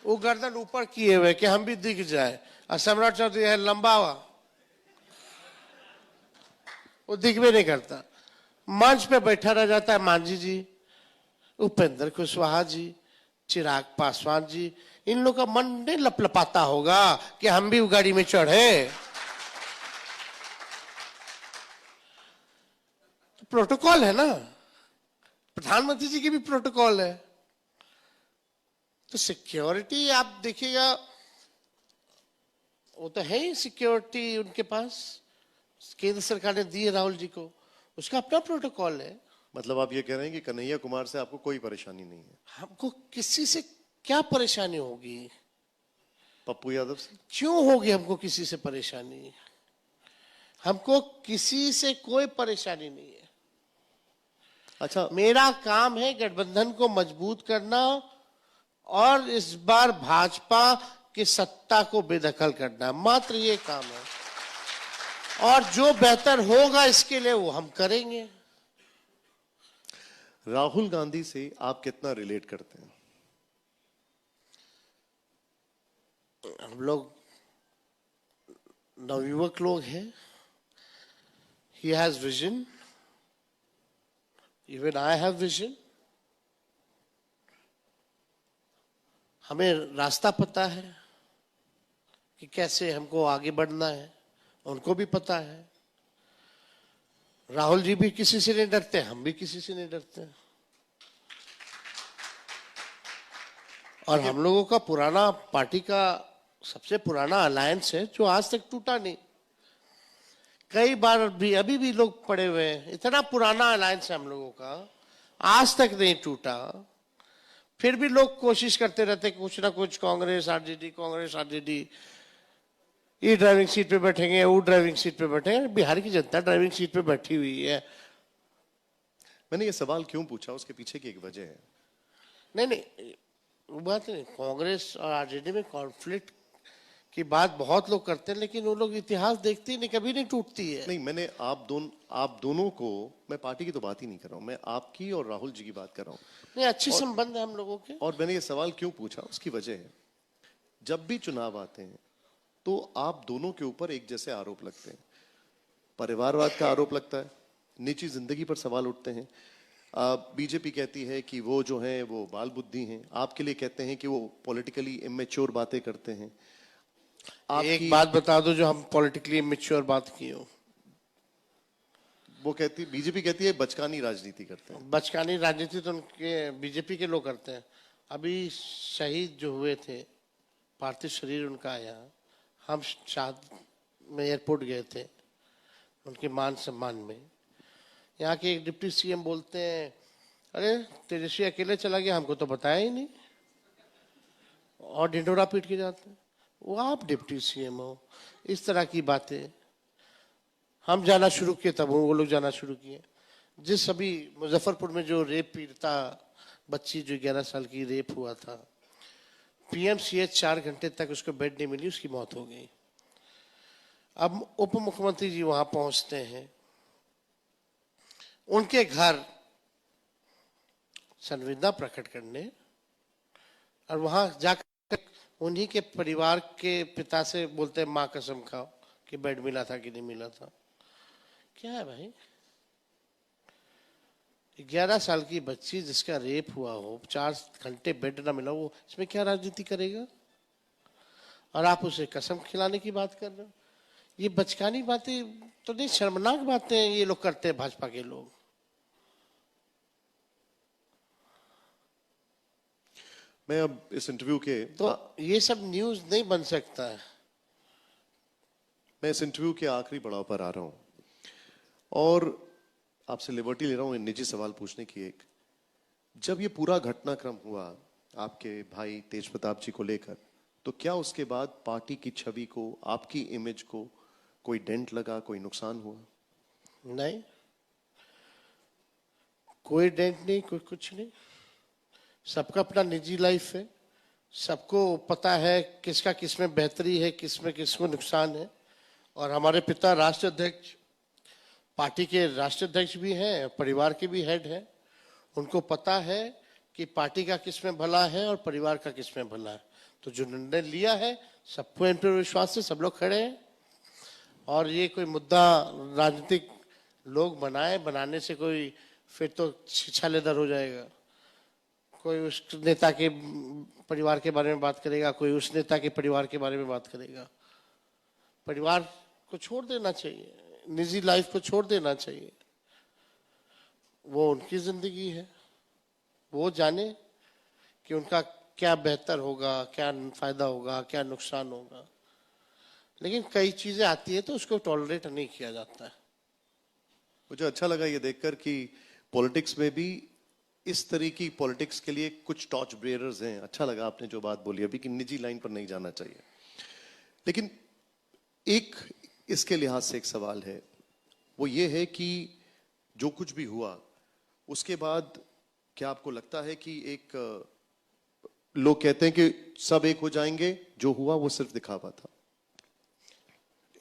वो गर्दन ऊपर किए हुए कि हम भी दिख जाए, और सम्राट चौधरी है लंबा हुआ, वो दिख भी नहीं करता। मंच पे बैठा रह जाता है मांझी जी, उपेंद्र कुशवाहा जी, चिराग पासवान जी। इन लोग का मन नहीं लपलपाता होगा कि हम भी गाड़ी में चढ़े? तो प्रोटोकॉल है ना, प्रधानमंत्री जी की भी प्रोटोकॉल है। तो सिक्योरिटी आप देखिएगा, वो तो है ही सिक्योरिटी उनके पास, केंद्र सरकार ने दी है राहुल जी को, उसका अपना प्रोटोकॉल है। मतलब आप ये कह रहे हैं कि कन्हैया कुमार से आपको कोई परेशानी नहीं है? हमको किसी से क्या परेशानी होगी? पप्पू यादव से क्यों होगी हमको किसी से परेशानी? हमको किसी से कोई परेशानी नहीं है। अच्छा, मेरा काम है गठबंधन को मजबूत करना और इस बार भाजपा की सत्ता को बेदखल करना, मात्र ये काम है। और जो बेहतर होगा इसके लिए वो हम करेंगे। राहुल गांधी से आप कितना रिलेट करते हैं? हम लोग नवयुवक लोग हैं। He has vision, even I have vision, हमें रास्ता पता है कि कैसे हमको आगे बढ़ना है, उनको भी पता है। राहुल जी भी किसी से नहीं डरते, हम भी किसी से नहीं डरते। और हम लोगों का पुराना पार्टी का सबसे पुराना अलायंस है जो आज तक टूटा नहीं। कई बार भी अभी भी लोग पड़े हुए हैं, इतना पुराना अलायंस है हम लोगों का, आज तक नहीं टूटा। फिर भी लोग कोशिश करते रहते कुछ ना कुछ, कांग्रेस आरजेडी, ये ड्राइविंग सीट पे बैठेंगे, वो ड्राइविंग सीट पे बैठेंगे। बिहार की जनता ड्राइविंग सीट पे बैठी हुई है। मैंने ये सवाल क्यों पूछा, उसके पीछे की एक वजह है। नहीं, वो बात नहीं, कांग्रेस और आरजेडी में कॉन्फ्लिक्ट की बात बहुत लोग करते हैं, लेकिन वो लोग इतिहास देखते ही नहीं, कभी नहीं टूटती है। नहीं, मैंने आप दोनों को, मैं पार्टी की तो बात ही नहीं कर रहा हूं, मैं आपकी और राहुल जी की बात कर रहा हूं। नहीं, अच्छी संबंध है हम लोगों के। और मैंने ये सवाल क्यों पूछा, उसकी वजह है, जब भी चुनाव आते हैं तो आप दोनों के ऊपर एक जैसे आरोप लगते हैं। परिवारवाद का आरोप लगता है, निजी जिंदगी पर सवाल उठते हैं। बीजेपी कहती है कि वो जो है वो बाल बुद्धि हैं, आपके लिए कहते हैं कि वो पॉलिटिकली इमेच्योर बातें करते हैं। एक बात बता दो जो हम पॉलिटिकली इमेच्योर बात की हो। वो कहती, बीजेपी कहती है बचकानी राजनीति करते हैं। बचकानी राजनीति तो उनके बीजेपी के लोग करते हैं। अभी शहीद जो हुए थे, पार्थिव शरीर उनका आया, हम शाद में एयरपोर्ट गए थे उनके मान सम्मान में। यहाँ के एक डिप्टी सीएम बोलते हैं, अरे तेजस्वी अकेले चला गया, हमको तो बताया ही नहीं, और ढिंडोरा पीट के जाते हैं। वो आप डिप्टी सीएम हो, इस तरह की बातें। हम जाना शुरू किए तब वो लोग जाना शुरू किए। जिस अभी मुजफ्फरपुर में जो रेप पीड़िता बच्ची जो 11 साल की रेप हुआ था, पीएमसीएच 4 घंटे तक उसको बेड नहीं मिली, उसकी मौत हो गई। अब उप मुख्यमंत्री जी वहां पहुंचते हैं, उनके घर संवेदना प्रकट करने, और वहां जाकर उन्हीं के परिवार के पिता से बोलते हैं माँ कसम खाओ कि बेड मिला था कि नहीं मिला था। क्या है भाई, 11 साल की बच्ची जिसका रेप हुआ हो, 4 घंटे बेड ना मिला, वो इसमें क्या राजनीति करेगा? और आप उसे कसम खिलाने की बात कर रहे हो। ये बचकानी बातें तो नहीं, शर्मनाक बातें ये लोग करते हैं, भाजपा के लोग। मैं अब इस इंटरव्यू के तो ये सब न्यूज नहीं बन सकता है। मैं इस इंटरव्यू के आखिरी पड़ाव पर आ रहा हूं और आपसे लिबर्टी ले रहा हूं निजी सवाल पूछने की। एक, जब ये पूरा घटनाक्रम हुआ आपके भाई तेज प्रताप जी को लेकर, तो क्या उसके बाद पार्टी की छवि को, आपकी इमेज को कोई डेंट लगा, कोई नुकसान हुआ? नहीं, कोई डेंट नहीं, कोई कुछ नहीं। सबका अपना निजी लाइफ है, सबको पता है किसका किसमें बेहतरी है, किसमें किसको नुकसान है। और हमारे पिता राष्ट्रीय अध्यक्ष, पार्टी के राष्ट्रीय अध्यक्ष भी हैं, परिवार के भी हेड हैं। उनको पता है कि पार्टी का किसमें भला है और परिवार का किसमें भला है। तो जो निर्णय लिया है, सबको इन पर विश्वास से सब लोग खड़े हैं। और ये कोई मुद्दा राजनीतिक लोग बनाने से कोई फिर तो छालेदार हो जाएगा। कोई उस नेता के परिवार के बारे में बात करेगा, कोई उस नेता के परिवार के बारे में बात करेगा। परिवार को छोड़ देना चाहिए, निजी लाइफ को छोड़ देना चाहिए। वो उनकी जिंदगी है, वो जाने कि उनका क्या बेहतर होगा, क्या फायदा होगा, क्या नुकसान होगा। लेकिन कई चीजें आती है तो उसको टॉलरेट नहीं किया जाता है। मुझे अच्छा लगा ये देखकर कि पॉलिटिक्स में भी इस तरह की पॉलिटिक्स के लिए कुछ टॉर्च बेयरर्स हैं। अच्छा लगा आपने जो बात बोली अभी कि निजी लाइन पर नहीं जाना चाहिए। लेकिन एक इसके लिहाज से एक सवाल है, वो ये है कि जो कुछ भी हुआ उसके बाद क्या आपको लगता है कि एक, लोग कहते हैं कि सब एक हो जाएंगे, जो हुआ वो सिर्फ दिखावा था?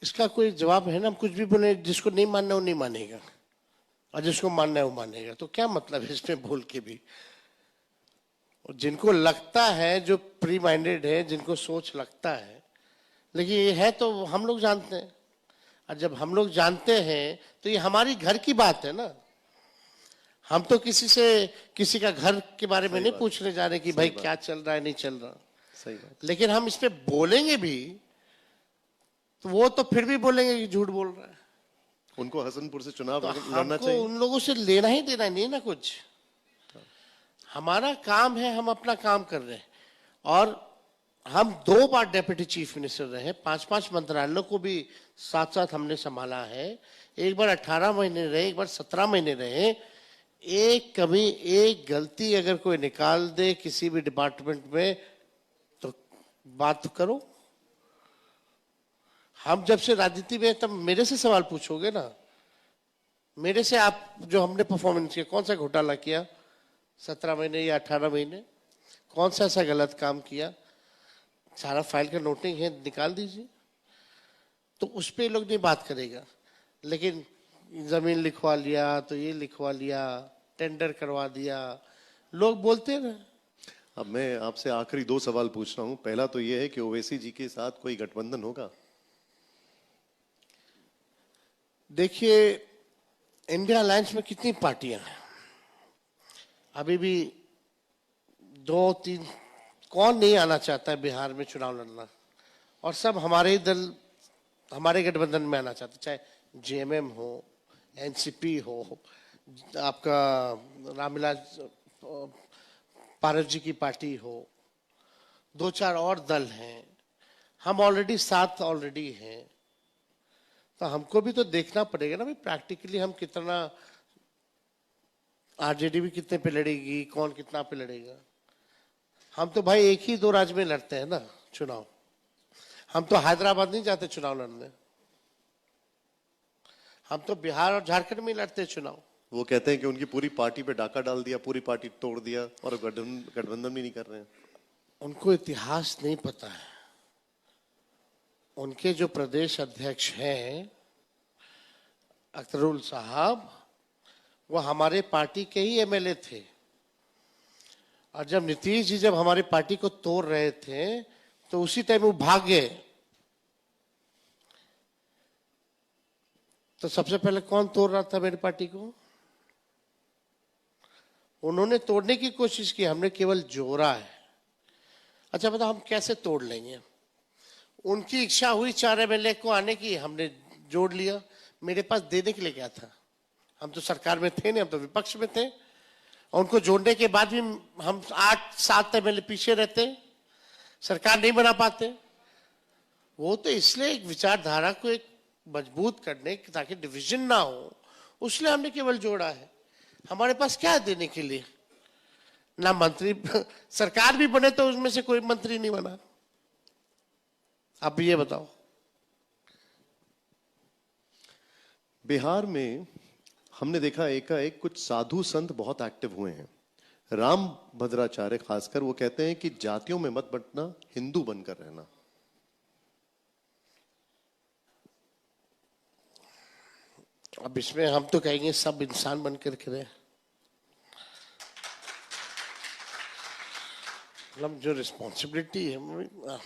इसका कोई जवाब है ना? हम कुछ भी बोले, जिसको नहीं मानना वो नहीं मानेगा और जिसको मानना है वो मानेगा। तो क्या मतलब है इसमें बोल के भी? और जिनको लगता है, जो प्री माइंडेड है, जिनको सोच लगता है, लेकिन ये है तो हम लोग जानते हैं। और जब हम लोग जानते हैं तो ये हमारी घर की बात है ना। हम तो किसी का घर के बारे में नहीं पूछने जा रहे कि भाई क्या चल रहा है नहीं चल रहा। सही बात। लेकिन हम इस पे बोलेंगे भी तो वो तो फिर भी बोलेंगे कि झूठ बोल रहा है। उनको हसनपुर से चुनाव तो लड़ना हमको चाहिए। उन लोगों से लेना ही देना नहीं ना कुछ। हमारा काम है, हम अपना काम कर रहे हैं। और हम 2 बार डेप्यूटी चीफ मिनिस्टर रहे, 5-5 मंत्रालयों को भी साथ साथ हमने संभाला है। एक बार 18 महीने रहे, एक बार 17 महीने रहे। एक कभी एक गलती अगर कोई निकाल दे किसी भी डिपार्टमेंट में तो बात तो करो। हम जब से राजनीति में, तब मेरे से सवाल पूछोगे ना, मेरे से आप जो हमने परफॉर्मेंस किया, कौन सा घोटाला किया 17 महीने या 18 महीने, कौन सा ऐसा गलत काम किया, सारा फाइल का नोटिंग है, निकाल दीजिए। तो उस पे लोग नहीं बात करेगा। लेकिन जमीन लिखवा लिया तो ये लिखवा लिया, टेंडर करवा दिया, लोग बोलते हैं ना। अब मैं आपसे आखिरी 2 सवाल पूछ रहा हूं। पहला तो ये है कि ओवैसी जी के साथ कोई गठबंधन होगा? देखिए, इंडिया अलायंस में कितनी पार्टियां हैं, अभी भी 2-3, कौन नहीं आना चाहता है बिहार में चुनाव लड़ना। और सब हमारे दल, हमारे गठबंधन में आना चाहते, चाहे जेएमएम हो, एनसीपी हो, आपका रामविलास पारस जी की पार्टी हो, 2-4 और दल हैं। हम ऑलरेडी 7 ऑलरेडी हैं। तो हमको भी तो देखना पड़ेगा ना भाई, प्रैक्टिकली हम कितना, आरजेडी भी कितने पे लड़ेगी, कौन कितना पे लड़ेगा। हम तो भाई एक ही 2 राज्य में लड़ते हैं ना चुनाव। हम तो हैदराबाद नहीं जाते चुनाव लड़ने, हम तो बिहार और झारखंड में लड़ते हैं चुनाव। वो कहते हैं कि उनकी पूरी पार्टी पे डाका डाल दिया, पूरी पार्टी तोड़ दिया और गठबंधन भी नहीं कर रहे हैं। उनको इतिहास नहीं पता है। उनके जो प्रदेश अध्यक्ष हैं अख्तरुल साहब, वो हमारे पार्टी के ही एमएलए थे। और जब नीतीश जी जब हमारी पार्टी को तोड़ रहे थे तो उसी टाइम वो भाग गए। तो सबसे पहले कौन तोड़ रहा था मेरी पार्टी को? उन्होंने तोड़ने की कोशिश की, हमने केवल जोड़ा है। अच्छा बताओ हम कैसे तोड़ लेंगे? उनकी इच्छा हुई 4 एमएलए को आने की, हमने जोड़ लिया। मेरे पास देने के लिए क्या था? हम तो सरकार में थे नहीं, हम तो विपक्ष में थे। और उनको जोड़ने के बाद भी हम 8-7 एमएलए पीछे रहते, सरकार नहीं बना पाते। वो तो इसलिए एक विचारधारा को एक मजबूत करने ताकि डिवीजन ना हो, उसलिए हमने केवल जोड़ा है। हमारे पास क्या है देने के लिए? ना मंत्री सरकार भी बने तो उसमें से कोई मंत्री नहीं बना। आप ये बताओ। बिहार में हमने देखा एकाएक कुछ साधु संत बहुत एक्टिव हुए हैं। राम भद्राचार्य खासकर, वो कहते हैं कि जातियों में मत बंटना, हिंदू बनकर रहना। अब इसमें हम तो कहेंगे सब इंसान बनकर रहे। मतलब जो रिस्पॉन्सिबिलिटी है,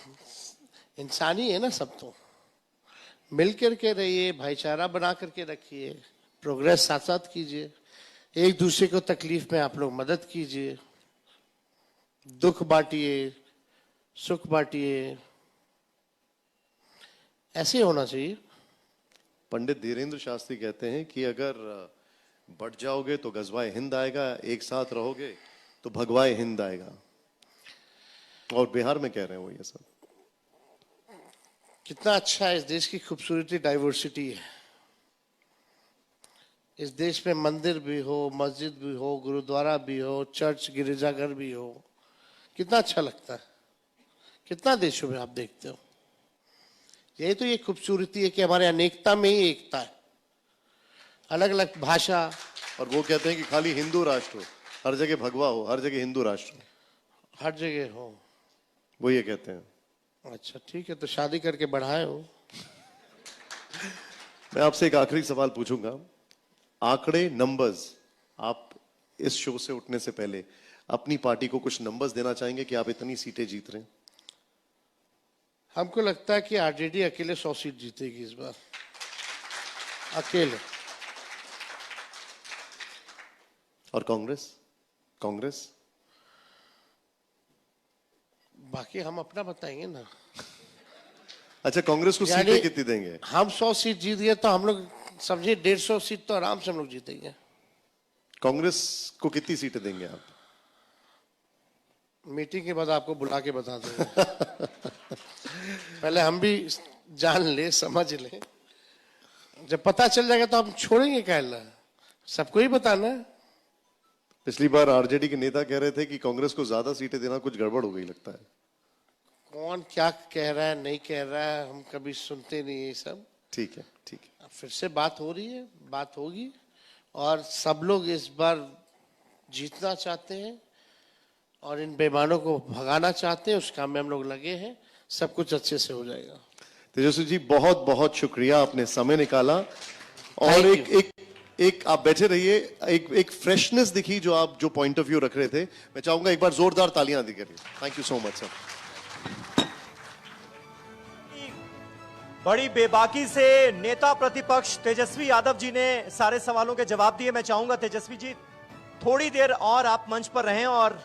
इंसान ही है ना सब। तो मिल करके रहिए, भाईचारा बना करके रखिए, प्रोग्रेस साथ साथ कीजिए, एक दूसरे को तकलीफ में आप लोग मदद कीजिए, दुख बांटिए, सुख बांटिए, ऐसे होना चाहिए। पंडित धीरेन्द्र शास्त्री कहते हैं कि अगर बढ़ जाओगे तो गजवाए हिंद आएगा, एक साथ रहोगे तो भगवाए हिंद आएगा। और बिहार में कह रहे हैं वो ये सब। कितना अच्छा है इस देश की खूबसूरती, डाइवर्सिटी है। इस देश में मंदिर भी हो, मस्जिद भी हो, गुरुद्वारा भी हो, चर्च गिरजाघर भी हो, कितना अच्छा लगता है। कितना देशों में आप देखते हो। यही तो ये खूबसूरती है कि हमारे अनेकता में ही एकता है, अलग अलग भाषा। और वो कहते हैं कि खाली हिंदू राष्ट्र हो, हर जगह भगवा हो, हर जगह हिंदू राष्ट्र हो, हर जगह हो, वो ये कहते हैं। अच्छा ठीक है, तो शादी करके बढ़ाए हो। मैं आपसे एक आखिरी सवाल पूछूंगा। आंकड़े, नंबर्स, आप इस शो से उठने से पहले अपनी पार्टी को कुछ नंबर्स देना चाहेंगे कि आप इतनी सीटें जीत रहे हैं? हमको लगता है कि आरजेडी अकेले 100 सीट जीतेगी इस बार, अकेले। और कांग्रेस? कांग्रेस बाकी हम अपना बताएंगे ना। अच्छा, कांग्रेस को यानी सीटें कितनी देंगे? हम 100 सीट जीत गए तो हम लोग समझिए 150 सीट तो आराम से हम लोग जीतेंगे। कांग्रेस को कितनी सीटें देंगे आप? मीटिंग के बाद आपको बुला के बता देंगे। पहले हम भी जान ले, समझ ले, जब पता चल जाएगा तो हम छोड़ेंगे कहला, सबको ही बताना है। पिछली बार आरजेडी के नेता कह रहे थे कि कांग्रेस को ज्यादा सीटें देना कुछ गड़बड़ हो गई लगता है। कौन क्या कह रहा है नहीं कह रहा है हम कभी सुनते नहीं ये सब। ठीक है, ठीक है। फिर से बात हो रही है, बात होगी, और सब लोग इस बार जीतना चाहते हैं और इन बेईमानों को भगाना चाहते हैं। उस काम में हम लोग लगे हैं, सब कुछ अच्छे से हो जाएगा। तेजस्वी जी, बहुत बहुत शुक्रिया, आपने समय निकाला। और Thank एक एक एक आप बैठे रहिए। एक फ्रेशनेस दिखी जो आप जो पॉइंट ऑफ व्यू रख रहे थे। मैं चाहूंगा एक बार जोरदार तालियां दी करिए। Thank you so much sir. बड़ी बेबाकी से नेता प्रतिपक्ष तेजस्वी यादव जी ने सारे सवालों के जवाब दिए। मैं चाहूंगा तेजस्वी जी थोड़ी देर और आप मंच पर रहें और